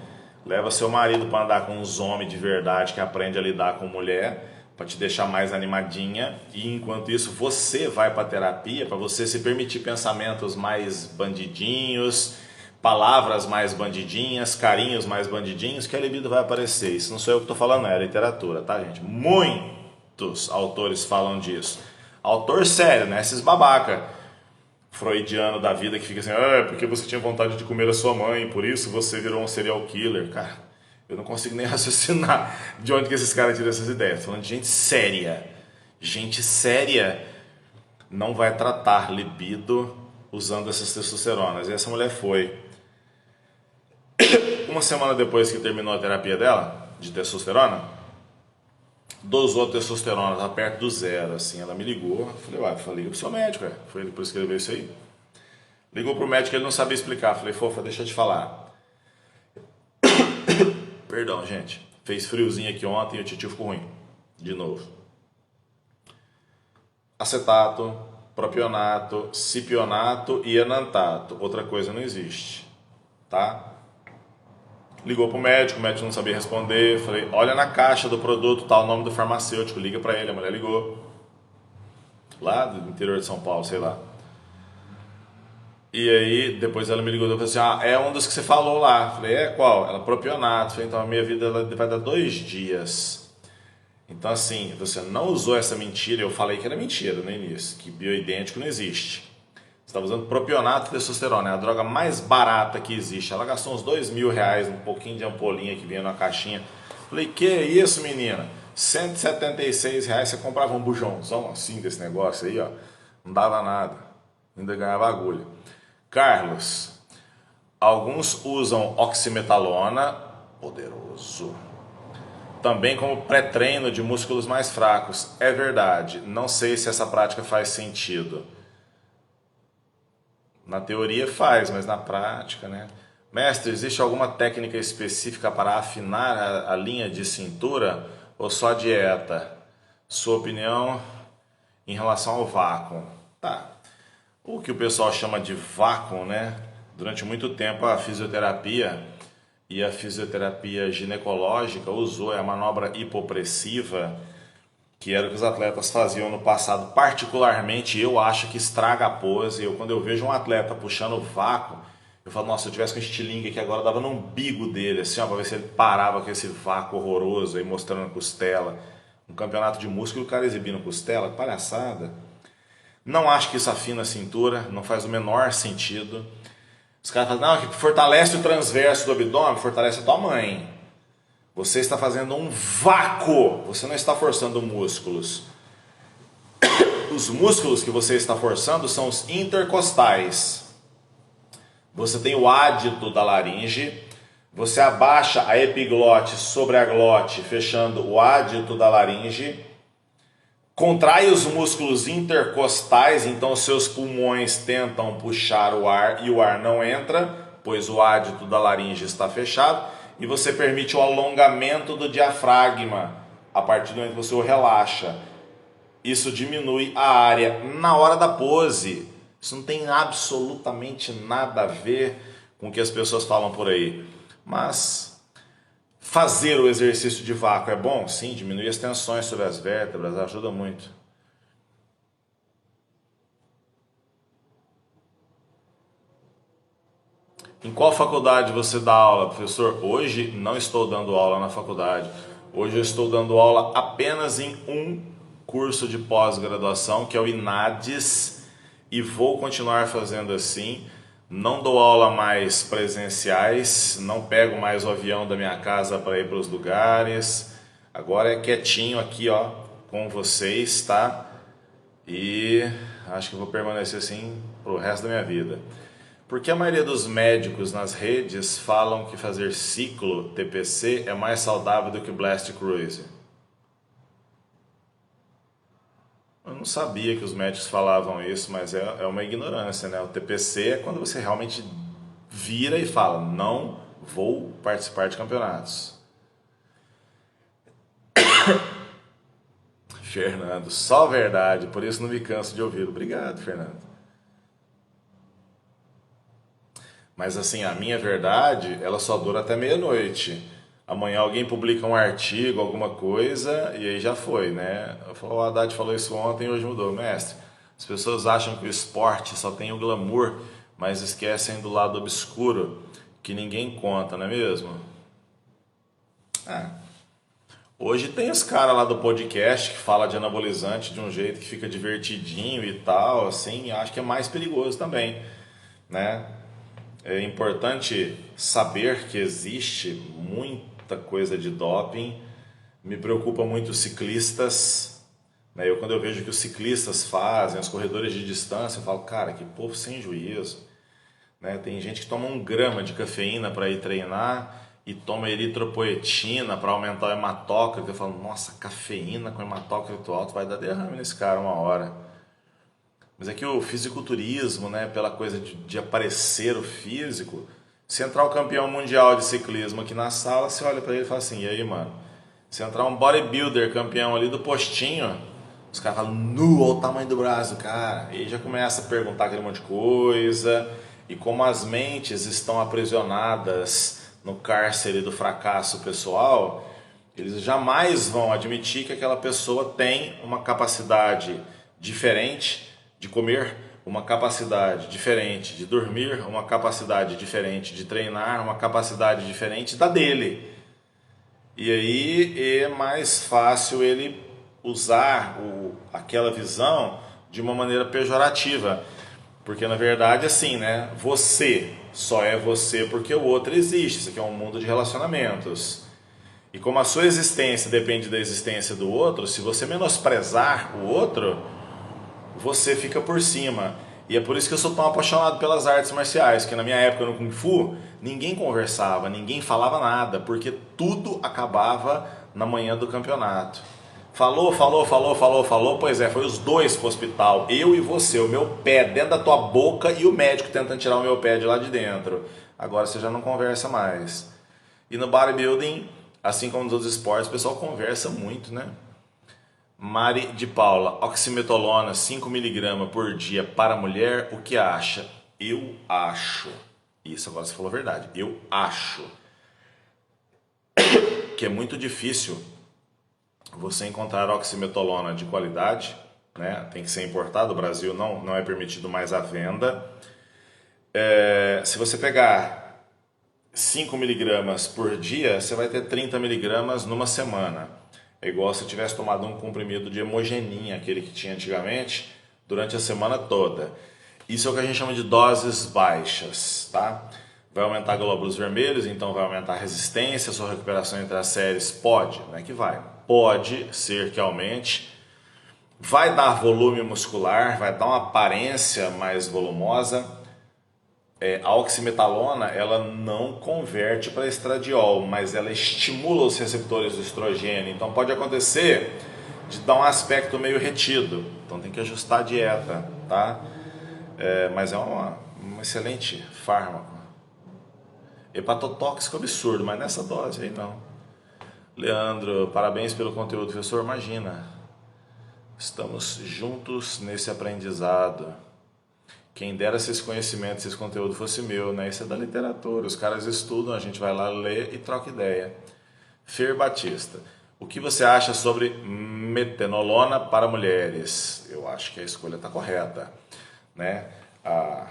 Leva seu marido para andar com uns homens de verdade que aprende a lidar com mulher, para te deixar mais animadinha, e enquanto isso você vai para terapia para você se permitir pensamentos mais bandidinhos, palavras mais bandidinhas, carinhos mais bandidinhos, que a libido vai aparecer. Isso não sou eu que estou falando, é a literatura, tá, gente? Muitos autores falam disso. Autor sério, né? Esses babaca freudiano da vida que fica assim, porque você tinha vontade de comer a sua mãe, por isso você virou um serial killer. Cara, eu não consigo nem raciocinar de onde que esses caras tiram essas ideias. Tô falando de gente séria. Gente séria não vai tratar libido usando essas testosteronas. E essa mulher foi. Uma semana depois que terminou a terapia dela, de testosterona, dosou a testosterona, tá perto do zero, assim. Ela me ligou, falei pro seu médico, foi ele por escrever isso aí. Ligou pro médico, ele não sabia explicar. Falei, fofa, deixa eu te falar. Perdão, gente. Fez friozinho aqui ontem e o titio ficou ruim. De novo. Acetato, propionato, cipionato e enantato. Outra coisa não existe. Tá? Ligou pro médico, o médico não sabia responder. Falei, olha na caixa do produto, tá o nome do farmacêutico, liga pra ele. A mulher ligou. Lá do interior de São Paulo, sei lá. E aí, depois ela me ligou e falou assim, é um dos que você falou lá. Falei, qual? Ela, propionato. Falei, então a minha vida vai dar 2 dias. Então assim, você não usou essa mentira, eu falei que era mentira no início, que bioidêntico não existe. Você estava usando propionato e testosterona, é a droga mais barata que existe. Ela gastou uns R$2.000, um pouquinho de ampolinha que vinha na caixinha. Falei, que isso, menina? R$176, você comprava um bujãozão assim desse negócio aí, ó. Não dava nada, ainda ganhava agulha. Carlos, alguns usam oximetalona, poderoso, também como pré-treino de músculos mais fracos. É verdade, não sei se essa prática faz sentido. Na teoria faz, mas na prática, né? Mestre, existe alguma técnica específica para afinar a linha de cintura ou só dieta? Sua opinião em relação ao vácuo? Tá. O que o pessoal chama de vácuo, né? Durante muito tempo a fisioterapia e a fisioterapia ginecológica usou a manobra hipopressiva, que era o que os atletas faziam no passado. Particularmente eu acho que estraga a pose. Quando eu vejo um atleta puxando vácuo, eu falo, nossa, se eu tivesse com um estilingue aqui agora, eu dava no umbigo dele, assim, ó, pra ver se ele parava com esse vácuo horroroso aí, mostrando a costela. Um campeonato de músculo, o cara exibindo costela, palhaçada. Não acho que isso afina a cintura, não faz o menor sentido. Os caras falam, não, que fortalece o transverso do abdômen, fortalece a tua mãe. Você está fazendo um vácuo, você não está forçando músculos. Os músculos que você está forçando são os intercostais. você tem o ádito da laringe, você abaixa a epiglote sobre a glote, fechando o ádito da laringe, contrai os músculos intercostais, então seus pulmões tentam puxar o ar e o ar não entra, pois o ádito da laringe está fechado, e você permite o alongamento do diafragma a partir do momento que você o relaxa. Isso diminui a área na hora da pose. Isso não tem absolutamente nada a ver com o que as pessoas falam por aí. Mas fazer o exercício de vácuo é bom? Sim, diminui as tensões sobre as vértebras, ajuda muito. Em qual faculdade você dá aula, professor? Hoje não estou dando aula na faculdade. Hoje eu estou dando aula apenas em um curso de pós-graduação, que é o INADES, e vou continuar fazendo assim. Não dou aula mais presenciais, não pego mais o avião da minha casa para ir para os lugares. Agora é quietinho aqui, ó, com vocês, tá? E acho que vou permanecer assim pro resto da minha vida. Porque a maioria dos médicos nas redes falam que fazer ciclo TPC é mais saudável do que Blast Cruise. Eu não sabia que os médicos falavam isso, mas é uma ignorância, né? O TPC é quando você realmente vira e fala, não vou participar de campeonatos. Fernando, só verdade, por isso não me canso de ouvir. Obrigado, Fernando. Mas assim, a minha verdade, ela só dura até meia-noite. Amanhã alguém publica um artigo, alguma coisa, e aí já foi, né? O Haddad falou isso ontem e hoje mudou. Mestre, as pessoas acham que o esporte só tem o glamour, mas esquecem do lado obscuro, que ninguém conta, não é mesmo? Hoje tem os caras lá do podcast que fala de anabolizante de um jeito que fica divertidinho e tal, assim, acho que é mais perigoso também, né? É importante saber que existe muita coisa de doping. Me preocupa muito os ciclistas, né? Quando eu vejo que os ciclistas fazem, os corredores de distância, eu falo, cara, que povo sem juízo, né? Tem gente que toma 1 grama de cafeína para ir treinar e toma eritropoetina para aumentar o hematócrito. Eu falo, nossa, cafeína com hematócrito alto vai dar derrame nesse cara uma hora. Mas é que o fisiculturismo, né, pela coisa de aparecer o físico, se entrar o campeão mundial de ciclismo aqui na sala, você olha pra ele e fala assim, e aí, mano? Se entrar um bodybuilder campeão ali do postinho, os caras falam, nu, olha o tamanho do braço do cara. E aí já começa a perguntar aquele monte de coisa, e como as mentes estão aprisionadas no cárcere do fracasso pessoal, eles jamais vão admitir que aquela pessoa tem uma capacidade diferente de comer, uma capacidade diferente de dormir, uma capacidade diferente de treinar, uma capacidade diferente da dele. E aí é mais fácil ele usar aquela visão de uma maneira pejorativa. Porque na verdade assim, né? Você só é você porque o outro existe. Isso aqui é um mundo de relacionamentos. E como a sua existência depende da existência do outro, se você menosprezar o outro, você fica por cima. E é por isso que eu sou tão apaixonado pelas artes marciais, que na minha época no Kung Fu, ninguém conversava, ninguém falava nada, porque tudo acabava na manhã do campeonato. Falou, pois é, foi os dois pro hospital, eu e você, o meu pé dentro da tua boca e o médico tentando tirar o meu pé de lá de dentro. Agora você já não conversa mais. E no bodybuilding, assim como nos outros esportes, o pessoal conversa muito, né? Mari de Paula, oximetolona 5 mg por dia para mulher, o que acha? Eu acho, isso agora você falou a verdade, eu acho que é muito difícil você encontrar oximetolona de qualidade, né? Tem que ser importado, o Brasil não é permitido mais a venda. Se você pegar 5 mg por dia, você vai ter 30 mg numa semana. É igual se tivesse tomado um comprimido de hemogenin, aquele que tinha antigamente, durante a semana toda. Isso é o que a gente chama de doses baixas, tá? Vai aumentar glóbulos vermelhos, então vai aumentar a resistência, a sua recuperação entre as séries pode, não é que vai, pode ser que aumente. Vai dar volume muscular, vai dar uma aparência mais volumosa, a oximetalona, ela não converte para estradiol, mas ela estimula os receptores do estrogênio. Então pode acontecer de dar um aspecto meio retido. Então tem que ajustar a dieta, tá? Mas é um excelente fármaco. Hepatotóxico absurdo, mas nessa dose aí não. Leandro, parabéns pelo conteúdo, professor. Imagina, estamos juntos nesse aprendizado. Quem dera se esse conhecimento, se esse conteúdo fosse meu, né? Isso é da literatura, os caras estudam, a gente vai lá ler e troca ideia. Fer Batista, o que você acha sobre metenolona para mulheres? Eu acho que a escolha está correta, né? A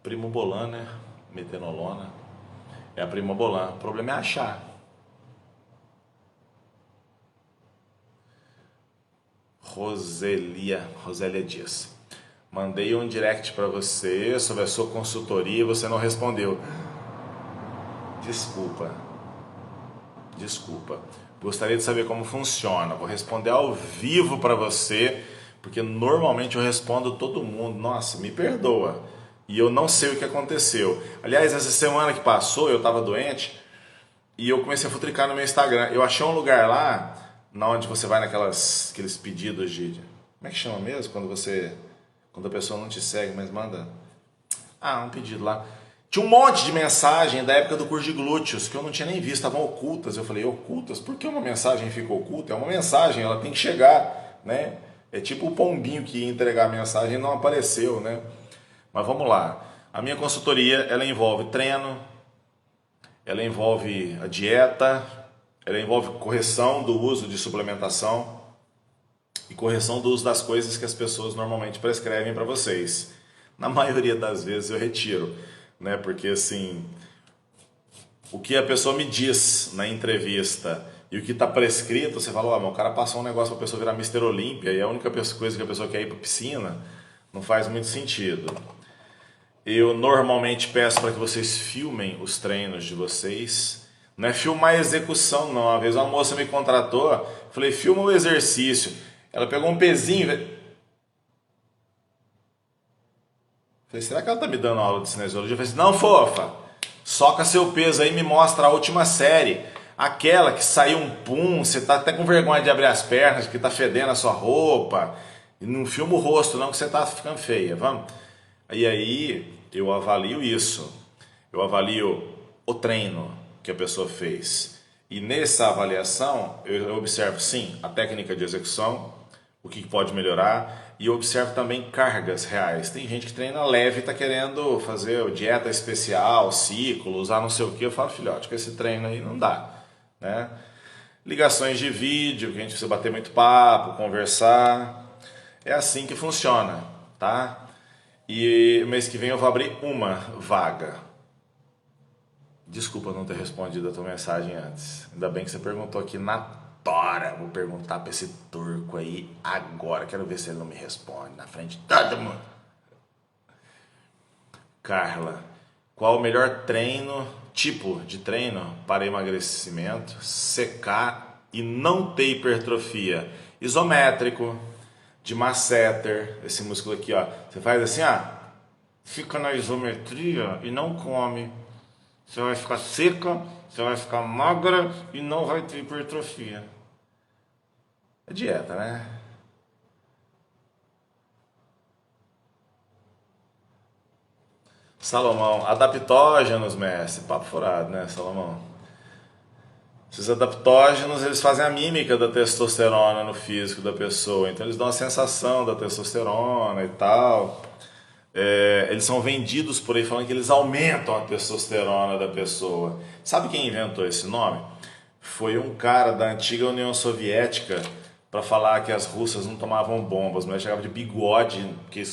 Primobolan, né? Metenolona é a Primobolan. O problema é achar. Rosélia Dias. Mandei um direct para você sobre a sua consultoria e você não respondeu. Desculpa. Gostaria de saber como funciona. Vou responder ao vivo para você, porque normalmente eu respondo todo mundo. Nossa, me perdoa. E eu não sei o que aconteceu. Aliás, essa semana que passou, eu estava doente e eu comecei a futricar no meu Instagram. Eu achei um lugar lá, na onde você vai aqueles pedidos de... Como é que chama mesmo? Quando a pessoa não te segue, mas manda... um pedido lá. Tinha um monte de mensagem da época do curso de glúteos que eu não tinha nem visto, estavam ocultas. Eu falei, ocultas? Por que uma mensagem fica oculta? É uma mensagem, ela tem que chegar, né? É tipo o pombinho que ia entregar a mensagem e não apareceu, né? Mas vamos lá. A minha consultoria, ela envolve treino, ela envolve a dieta, ela envolve correção do uso de suplementação e correção do uso das coisas que as pessoas normalmente prescrevem para vocês. Na maioria das vezes eu retiro, né? Porque assim, o que a pessoa me diz na entrevista e o que está prescrito, você fala, mas o cara passou um negócio para a pessoa virar Mister Olímpia e a única coisa que a pessoa quer ir para piscina, não faz muito sentido. Eu normalmente peço para que vocês filmem os treinos de vocês. Não é filmar a execução, não. Uma vez uma moça me contratou, falei, filma o exercício. Ela pegou um pezinho. Falei, será que ela tá me dando aula de cinesiologia? Eu falei assim, não, fofa, soca seu peso aí e me mostra a última série. Aquela que saiu um pum, você tá até com vergonha de abrir as pernas, que tá fedendo a sua roupa. E não filma o rosto não, que você tá ficando feia, vamos? E aí eu avalio isso. Eu avalio o treino que a pessoa fez. E nessa avaliação eu observo sim a técnica de execução, o que pode melhorar, e eu observo também cargas reais. Tem gente que treina leve e está querendo fazer dieta especial, ciclo, usar não sei o que. Eu falo, filhote, com esse treino aí não dá, né? Ligações de vídeo, que a gente precisa bater muito papo, conversar. É assim que funciona, tá? E mês que vem eu vou abrir uma vaga. Desculpa não ter respondido a tua mensagem antes. Ainda bem que você perguntou aqui na tora. Vou perguntar pra esse turco aí agora. Quero ver se ele não me responde na frente de todo mundo. Carla, qual o melhor tipo de treino para emagrecimento, secar e não ter hipertrofia? Isométrico, de masseter, esse músculo aqui, ó. Você faz assim, fica na isometria e não come. Você vai ficar seca, você vai ficar magra e não vai ter hipertrofia. É dieta, né? Salomão, adaptógenos, mestre. Papo furado, né, Salomão? Esses adaptógenos, eles fazem a mímica da testosterona no físico da pessoa. Então eles dão a sensação da testosterona e tal. Eles são vendidos por aí falando que eles aumentam a testosterona da pessoa. Sabe quem inventou esse nome? Foi um cara da antiga União Soviética para falar que as russas não tomavam bombas, mas chegava de bigode, que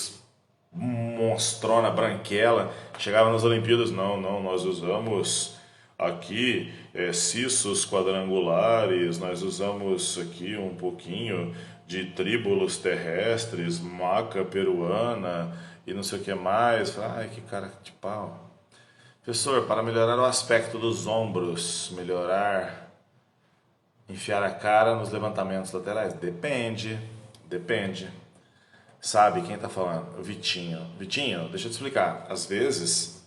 monstrona, branquela, chegava nas Olimpíadas, não, nós usamos aqui cissos quadrangulares, nós usamos aqui um pouquinho de tríbulos terrestres, maca peruana e não sei o que mais. Ai, que cara de pau. Professor, para melhorar o aspecto dos ombros, enfiar a cara nos levantamentos laterais? Depende. Sabe quem está falando? O Vitinho. Vitinho, deixa eu te explicar. Às vezes,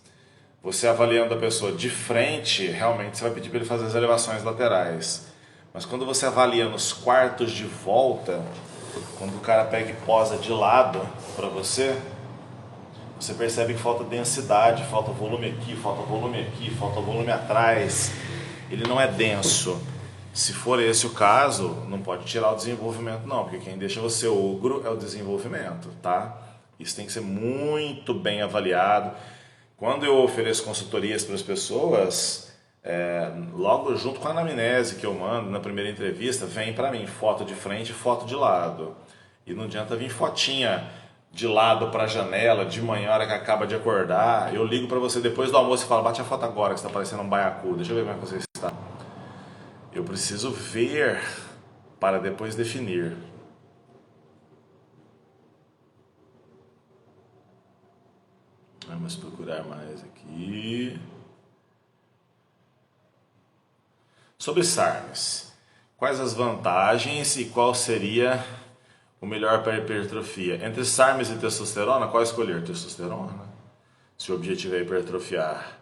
você avaliando a pessoa de frente, realmente você vai pedir para ele fazer as elevações laterais. Mas quando você avalia nos quartos de volta, quando o cara pega e posa de lado para você, você percebe que falta densidade, falta volume aqui, falta volume aqui, falta volume atrás. Ele não é denso. Se for esse o caso, não pode tirar o desenvolvimento não, porque quem deixa você ogro é o desenvolvimento, tá? Isso tem que ser muito bem avaliado. Quando eu ofereço consultorias para as pessoas, logo junto com a anamnese que eu mando na primeira entrevista, vem para mim foto de frente e foto de lado. E não adianta vir fotinha de lado para a janela, de manhã, hora que acaba de acordar. Eu ligo para você depois do almoço e falo, bate a foto agora que você está parecendo um baiacu, deixa eu ver como é que você está. Eu preciso ver para depois definir. Vamos procurar mais aqui. Sobre SARMs. Quais as vantagens e qual seria o melhor para a hipertrofia? Entre SARMs e testosterona, qual escolher? Testosterona. Se o objetivo é hipertrofiar,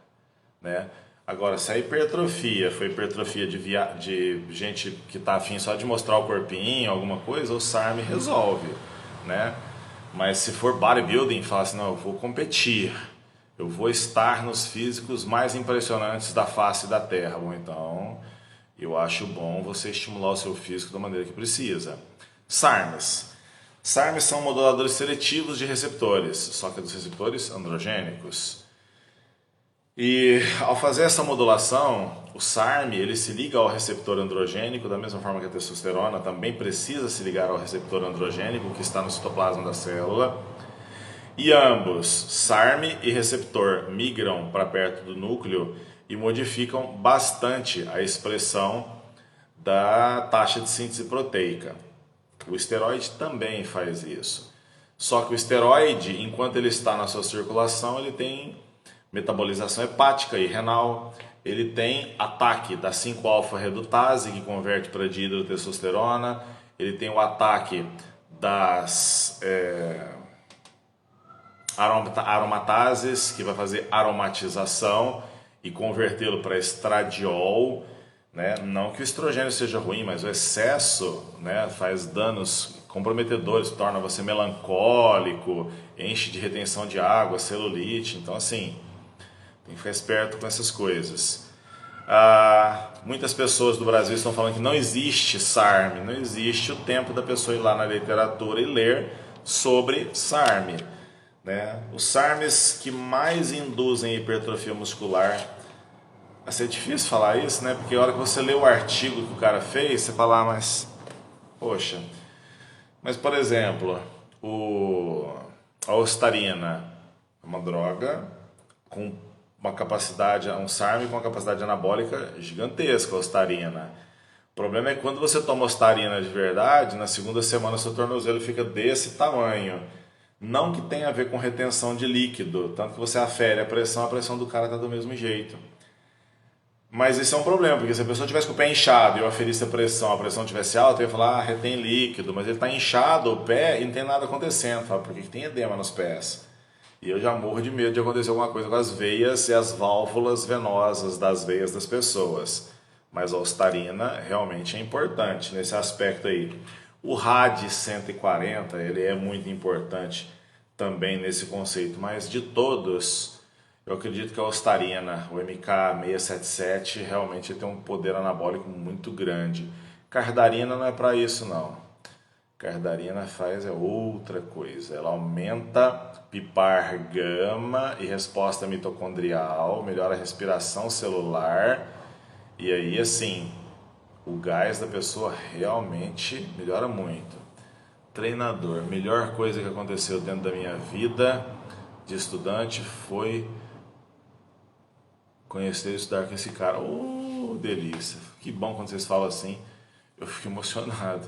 né? Agora, se a hipertrofia foi hipertrofia de gente que está afim só de mostrar o corpinho, alguma coisa, o SARM resolve, né? Mas se for bodybuilding, fala assim, não, eu vou competir, eu vou estar nos físicos mais impressionantes da face da Terra. Bom, então, eu acho bom você estimular o seu físico da maneira que precisa. SARMs. SARMs são moduladores seletivos de receptores, só que dos receptores androgênicos. E ao fazer essa modulação, o SARM ele se liga ao receptor androgênico, da mesma forma que a testosterona também precisa se ligar ao receptor androgênico que está no citoplasma da célula. E ambos, SARM e receptor, migram para perto do núcleo e modificam bastante a expressão da taxa de síntese proteica. O esteroide também faz isso. Só que o esteroide, enquanto ele está na sua circulação, ele tem metabolização hepática e renal, ele tem ataque da 5-alfa-redutase, que converte para dihidrotestosterona, ele tem o ataque das aromatases, que vai fazer aromatização e convertê-lo para estradiol, né? Não que o estrogênio seja ruim, mas o excesso, né, faz danos comprometedores, torna você melancólico, enche de retenção de água, celulite, então assim, tem que ficar esperto com essas coisas. Muitas pessoas do Brasil estão falando que não existe SARM, não existe o tempo da pessoa ir lá na literatura e ler sobre SARM, né? Os SARMs que mais induzem hipertrofia muscular, vai ser difícil falar isso, né? Porque a hora que você lê o artigo que o cara fez, você fala, mas, poxa, mas por exemplo, a ostarina é uma droga com uma capacidade, um SARM com uma capacidade anabólica gigantesca, a ostarina. O problema é que quando você toma ostarina de verdade, na segunda semana seu tornozelo fica desse tamanho. Não que tenha a ver com retenção de líquido, tanto que você afere a pressão do cara está do mesmo jeito. Mas isso é um problema, porque se a pessoa tivesse com o pé inchado e eu aferisse a pressão tivesse alta, eu ia falar, retém líquido, mas ele está inchado o pé e não tem nada acontecendo. Fala, por que tem edema nos pés? E eu já morro de medo de acontecer alguma coisa com as veias e as válvulas venosas das veias das pessoas. Mas a ostarina realmente é importante nesse aspecto aí. O RAD 140, ele é muito importante também nesse conceito, mas de todos, eu acredito que a ostarina, o MK677, realmente tem um poder anabólico muito grande. Cardarina não é para isso não. Cardarina faz outra coisa, ela aumenta pipar gama e resposta mitocondrial, melhora a respiração celular e aí assim, o gás da pessoa realmente melhora muito. Treinador, melhor coisa que aconteceu dentro da minha vida de estudante foi conhecer e estudar com esse cara. Oh, delícia, que bom quando vocês falam assim, eu fico emocionado.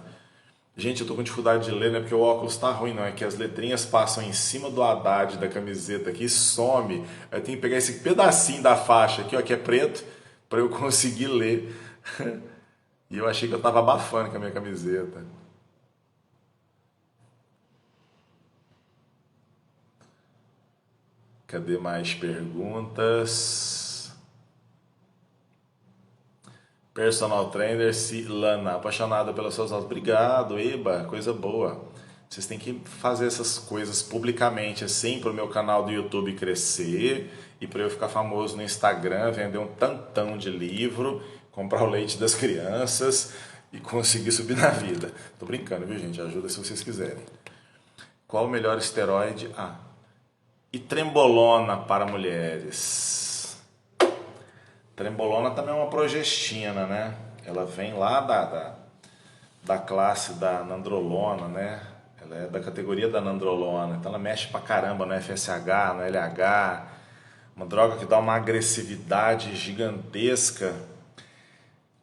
Gente, eu tô com dificuldade de ler, né? Porque o óculos tá ruim, não. É que as letrinhas passam em cima do Haddad da camiseta aqui, some. Eu tenho que pegar esse pedacinho da faixa aqui, ó, que é preto, para eu conseguir ler. E eu achei que eu tava abafando com a minha camiseta. Cadê mais perguntas? Personal trainer Silana, apaixonada pelas suas aulas. Obrigado, Eba, coisa boa. Vocês têm que fazer essas coisas publicamente, assim, para o meu canal do YouTube crescer e para eu ficar famoso no Instagram, vender um tantão de livro, comprar o leite das crianças e conseguir subir na vida. Tô brincando, viu, gente? Ajuda se vocês quiserem. Qual o melhor esteroide? E trembolona para mulheres. Trembolona também é uma progestina, né? Ela vem lá da classe da nandrolona, né? Ela é da categoria da nandrolona, então ela mexe pra caramba no FSH, no LH, uma droga que dá uma agressividade gigantesca.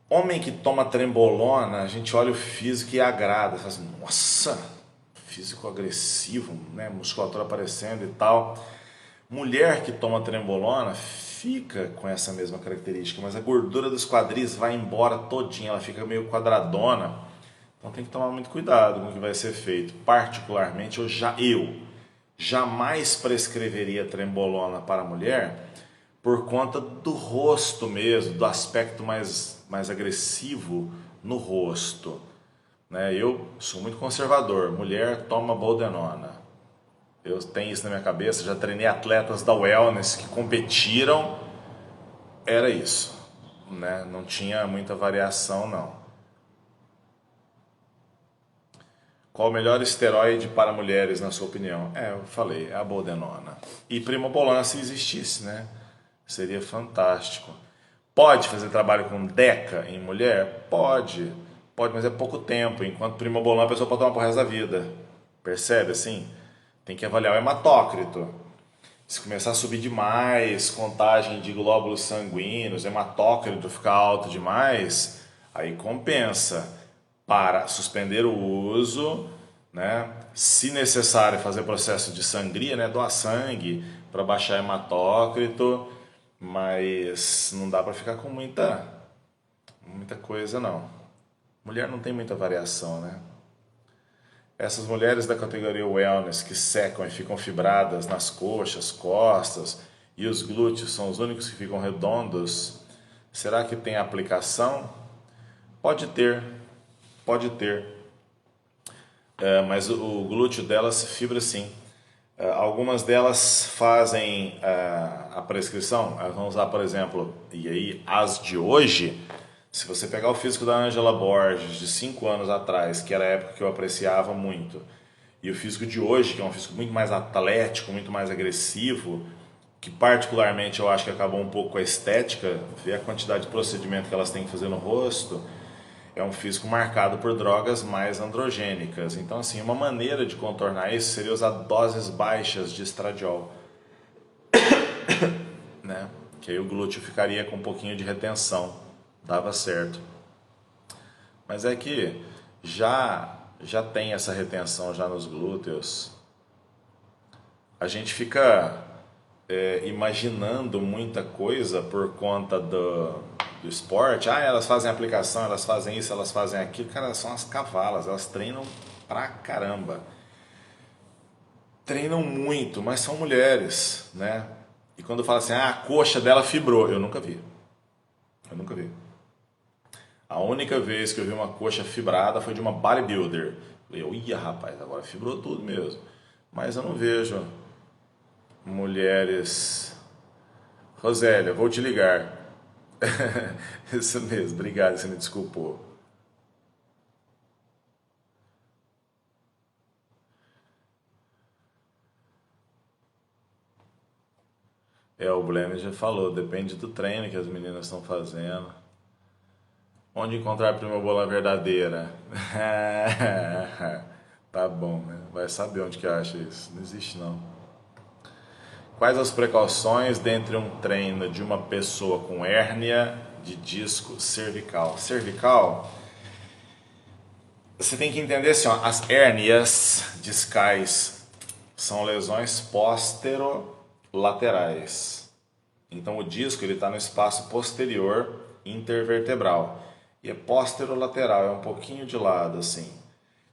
Homem que toma trembolona, a gente olha o físico e agrada, fala assim, nossa, físico agressivo, né? Musculatura aparecendo e tal. Mulher que toma trembolona fica com essa mesma característica, mas a gordura dos quadris vai embora todinha, ela fica meio quadradona. Então tem que tomar muito cuidado com o que vai ser feito. Particularmente, eu jamais prescreveria trembolona para a mulher por conta do rosto mesmo, do aspecto mais agressivo no rosto. Né? Eu sou muito conservador. Mulher toma boldenona. Eu tenho isso na minha cabeça. Já treinei atletas da wellness que competiram. Era isso. Né? Não tinha muita variação, não. Qual o melhor esteroide para mulheres, na sua opinião? Eu falei, é a boldenona. E primobolan, se existisse, né? Seria fantástico. Pode fazer trabalho com DECA em mulher? Pode, mas é pouco tempo. Enquanto primobolan, a pessoa pode tomar pro resto da vida. Percebe assim? Tem que avaliar o hematócrito. Se começar a subir demais, contagem de glóbulos sanguíneos, hematócrito ficar alto demais, aí compensa. Para suspender o uso, né? Se necessário fazer processo de sangria, né? Doar sangue para baixar hematócrito, mas não dá para ficar com muita coisa não. Mulher não tem muita variação, né? Essas mulheres da categoria wellness que secam e ficam fibradas nas coxas, costas e os glúteos são os únicos que ficam redondos, será que tem aplicação? Pode ter. Mas o glúteo delas fibra sim. Algumas delas fazem a prescrição. Vamos usar, por exemplo, e aí as de hoje, se você pegar o físico da Ângela Borges de 5 anos atrás, que era a época que eu apreciava muito, e o físico de hoje, que é um físico muito mais atlético, muito mais agressivo, que particularmente eu acho que acabou um pouco com a estética, ver a quantidade de procedimento que elas têm que fazer no rosto, é um físico marcado por drogas mais androgênicas. Então, assim, uma maneira de contornar isso seria usar doses baixas de estradiol, né? Que aí o glúteo ficaria com um pouquinho de retenção, dava certo. Mas é que já tem essa retenção já nos glúteos. A gente fica imaginando muita coisa por conta do esporte. Elas fazem aplicação, elas fazem isso, elas fazem aquilo. Cara, são as cavalas, elas treinam pra caramba. Treinam muito, mas são mulheres, né? E quando fala assim, a coxa dela fibrou, eu nunca vi. A única vez que eu vi uma coxa fibrada foi de uma bodybuilder. Eu ia, rapaz, agora fibrou tudo mesmo. Mas eu não vejo mulheres. Rosélia, vou te ligar. Isso mesmo, obrigado, você me desculpou. O Blême já falou, depende do treino que as meninas estão fazendo. Onde encontrar a primobolan verdadeira? Tá bom, né? Vai saber onde que acha isso. Não existe não. Quais as precauções dentre um treino de uma pessoa com hérnia de disco cervical? Cervical, você tem que entender assim, as hérnias discais são lesões posterolaterais. Então o disco ele está no espaço posterior intervertebral e é posterolateral, é um pouquinho de lado assim.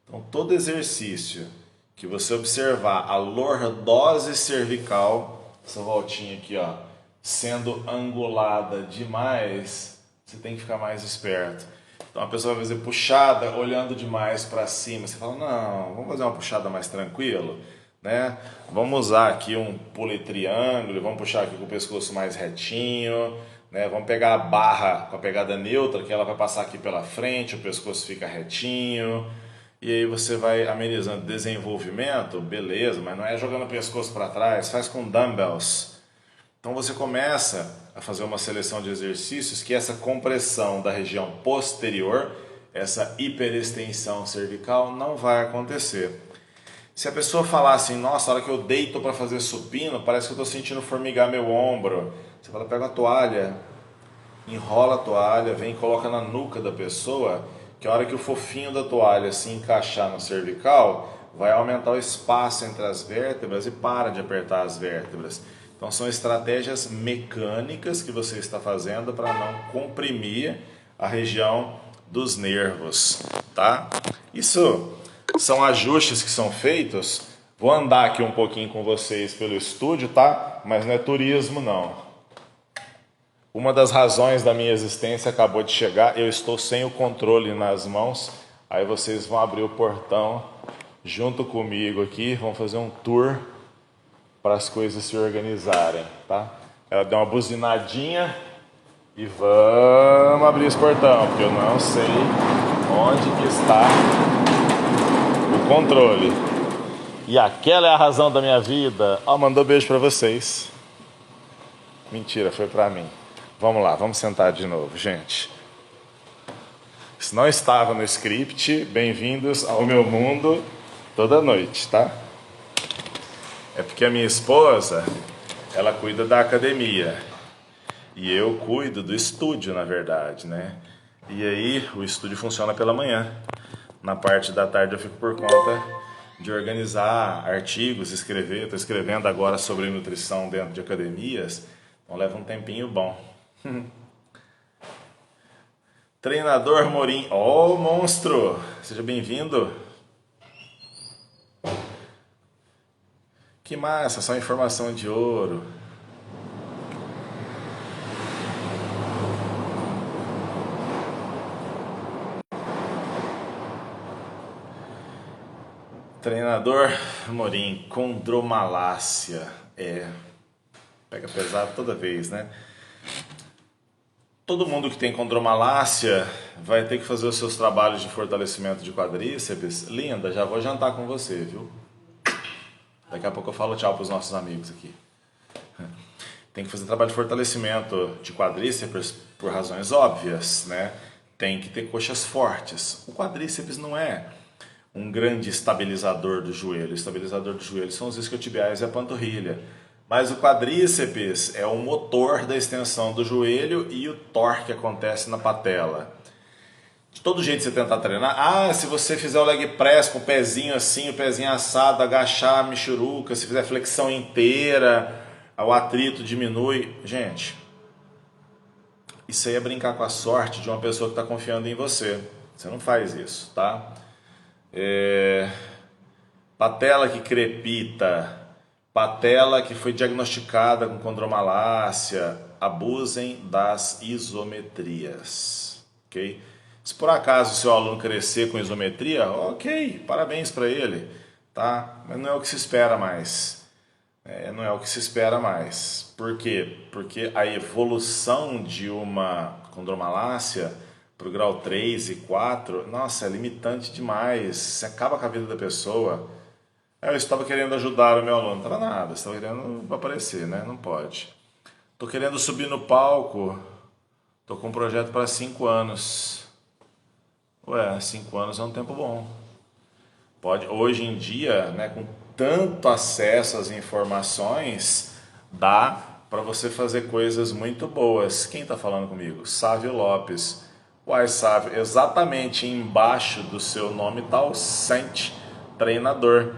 Então todo exercício que você observar a lordose cervical essa voltinha aqui, ó, sendo angulada demais, você tem que ficar mais esperto. Então a pessoa vai fazer puxada olhando demais para cima. Você fala, não, vamos fazer uma puxada mais tranquilo, né? Vamos usar aqui um politriângulo, vamos puxar aqui com o pescoço mais retinho, né? Vamos pegar a barra com a pegada neutra, que ela vai passar aqui pela frente, o pescoço fica retinho. E aí você vai amenizando desenvolvimento, beleza, mas não é jogando o pescoço para trás, faz com dumbbells. Então você começa a fazer uma seleção de exercícios que essa compressão da região posterior, essa hiperextensão cervical não vai acontecer. Se a pessoa falar assim, nossa, a hora que eu deito para fazer supino, parece que eu estou sentindo formigar meu ombro. Você fala, pega a toalha, enrola a toalha, vem e coloca na nuca da pessoa, que a hora que o fofinho da toalha se encaixar no cervical, vai aumentar o espaço entre as vértebras e para de apertar as vértebras. Então são estratégias mecânicas que você está fazendo para não comprimir a região dos nervos, tá? Isso são ajustes que são feitos. Vou andar aqui um pouquinho com vocês pelo estúdio, tá? Mas não é turismo não. Uma das razões da minha existência acabou de chegar, eu estou sem o controle nas mãos, aí vocês vão abrir o portão junto comigo aqui, vão fazer um tour para as coisas se organizarem, tá? Ela deu uma buzinadinha e vamos abrir esse portão, porque eu não sei onde que está o controle. E aquela é a razão da minha vida. Ó, mandou beijo para vocês. Mentira, foi para mim. Vamos lá, vamos sentar de novo, gente. Isso não estava no script. Bem-vindos ao meu mundo toda noite, tá? É porque a minha esposa, ela cuida da academia. E eu cuido do estúdio, na verdade, né? E aí, o estúdio funciona pela manhã. Na parte da tarde eu fico por conta de organizar artigos, escrever. Estou escrevendo agora sobre nutrição dentro de academias. Então leva um tempinho bom. Treinador Morim. Oh, monstro! Seja bem-vindo. Que massa, só informação de ouro. Treinador Morim, condromalácia. Pega pesado toda vez, né? Todo mundo que tem condromalácia vai ter que fazer os seus trabalhos de fortalecimento de quadríceps. Linda, já vou jantar com você, viu? Daqui a pouco eu falo tchau para os nossos amigos aqui. Tem que fazer trabalho de fortalecimento de quadríceps por razões óbvias, né? Tem que ter coxas fortes. O quadríceps não é um grande estabilizador do joelho. O estabilizador do joelho são os isquiotibiais e a panturrilha. Mas o quadríceps é o motor da extensão do joelho e o torque acontece na patela. De todo jeito você tentar treinar, se você fizer o leg press com o pezinho assim, o pezinho assado, agachar a michuruca, se fizer flexão inteira, o atrito diminui. Gente, isso aí é brincar com a sorte de uma pessoa que está confiando em você. Você não faz isso, tá? Patela que crepita, patela que foi diagnosticada com condromalácia, abusem das isometrias, ok? Se por acaso o seu aluno crescer com isometria, ok, parabéns para ele, tá? Mas não é o que se espera mais. Não é o que se espera mais. Por quê? Porque a evolução de uma condromalácia para o grau 3 e 4, nossa, é limitante demais. Você acaba com a vida da pessoa. Eu estava querendo ajudar o meu aluno, não estava nada, estava querendo aparecer, né? Não pode. Estou querendo subir no palco, estou com um projeto para 5 anos. 5 anos é um tempo bom. Pode, hoje em dia, né, com tanto acesso às informações, dá para você fazer coisas muito boas. Quem está falando comigo? Sávio Lopes. Sávio, exatamente embaixo do seu nome está o Sente Treinador,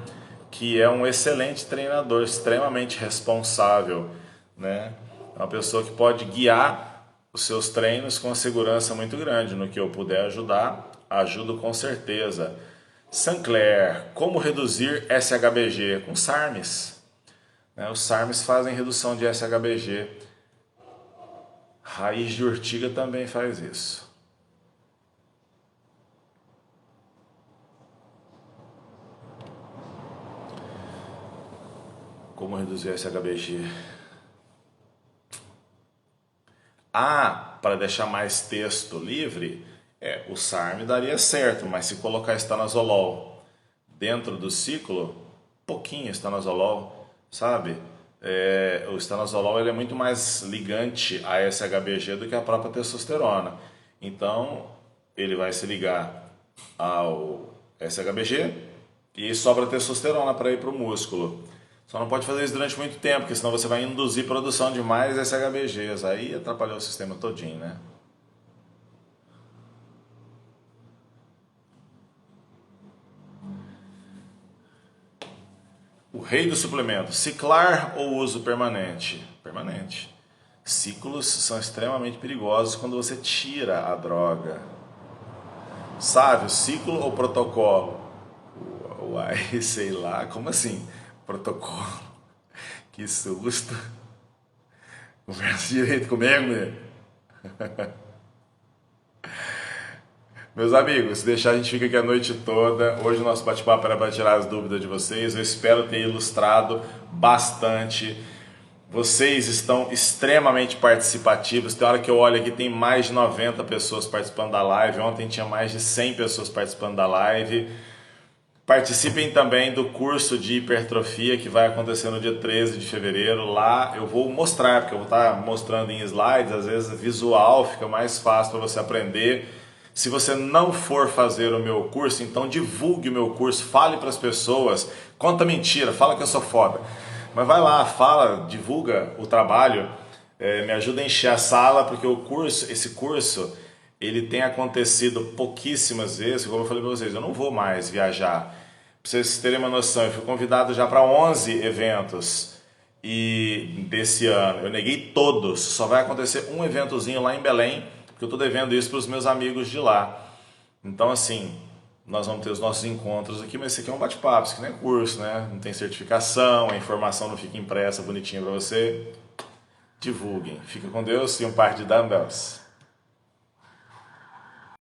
que é um excelente treinador, extremamente responsável, né? É uma pessoa que pode guiar os seus treinos com uma segurança muito grande. No que eu puder ajudar, ajudo com certeza. Sancler, como reduzir SHBG? Com SARMs. né? Os SARMs fazem redução de SHBG. Raiz de urtiga também faz isso. Como reduzir SHBG? Para deixar mais texto livre, o SARM daria certo, mas se colocar estanozolol dentro do ciclo, pouquinho estanozolol, sabe? O estanozolol ele é muito mais ligante a SHBG do que a própria testosterona. Então, ele vai se ligar ao SHBG e sobra testosterona para ir para o músculo. Só não pode fazer isso durante muito tempo, porque senão você vai induzir produção de mais SHBGs. Aí atrapalhou o sistema todinho, né? O rei do suplemento, ciclar ou uso permanente? Permanente. Ciclos são extremamente perigosos quando você tira a droga. Sabe, o ciclo ou protocolo? Uai, sei lá, como assim? Protocolo? Que susto. Conversa direito comigo, mulher. Meus amigos, se deixar a gente fica aqui a noite toda. Hoje o nosso bate-papo era para tirar as dúvidas de vocês. Eu espero ter ilustrado bastante. Vocês estão extremamente participativos. Tem hora que eu olho aqui, tem mais de 90 pessoas participando da live. Ontem tinha mais de 100 pessoas participando da live. Participem também do curso de hipertrofia que vai acontecer no dia 13 de fevereiro. Lá eu vou mostrar, porque eu vou estar mostrando em slides, às vezes visual fica mais fácil para você aprender. Se você não for fazer o meu curso, então divulgue o meu curso, fale para as pessoas, conta mentira, fala que eu sou foda. Mas vai lá, fala, divulga o trabalho, me ajuda a encher a sala, porque esse curso, ele tem acontecido pouquíssimas vezes, como eu falei para vocês, eu não vou mais viajar. Para vocês terem uma noção, eu fui convidado já para 11 eventos desse ano. Eu neguei todos, só vai acontecer um eventozinho lá em Belém, porque eu estou devendo isso para os meus amigos de lá. Então, assim, nós vamos ter os nossos encontros aqui, mas esse aqui é um bate-papo, isso aqui não é curso, né? Não tem certificação, a informação não fica impressa bonitinha para você. Divulguem. Fica com Deus e um par de dumbbells.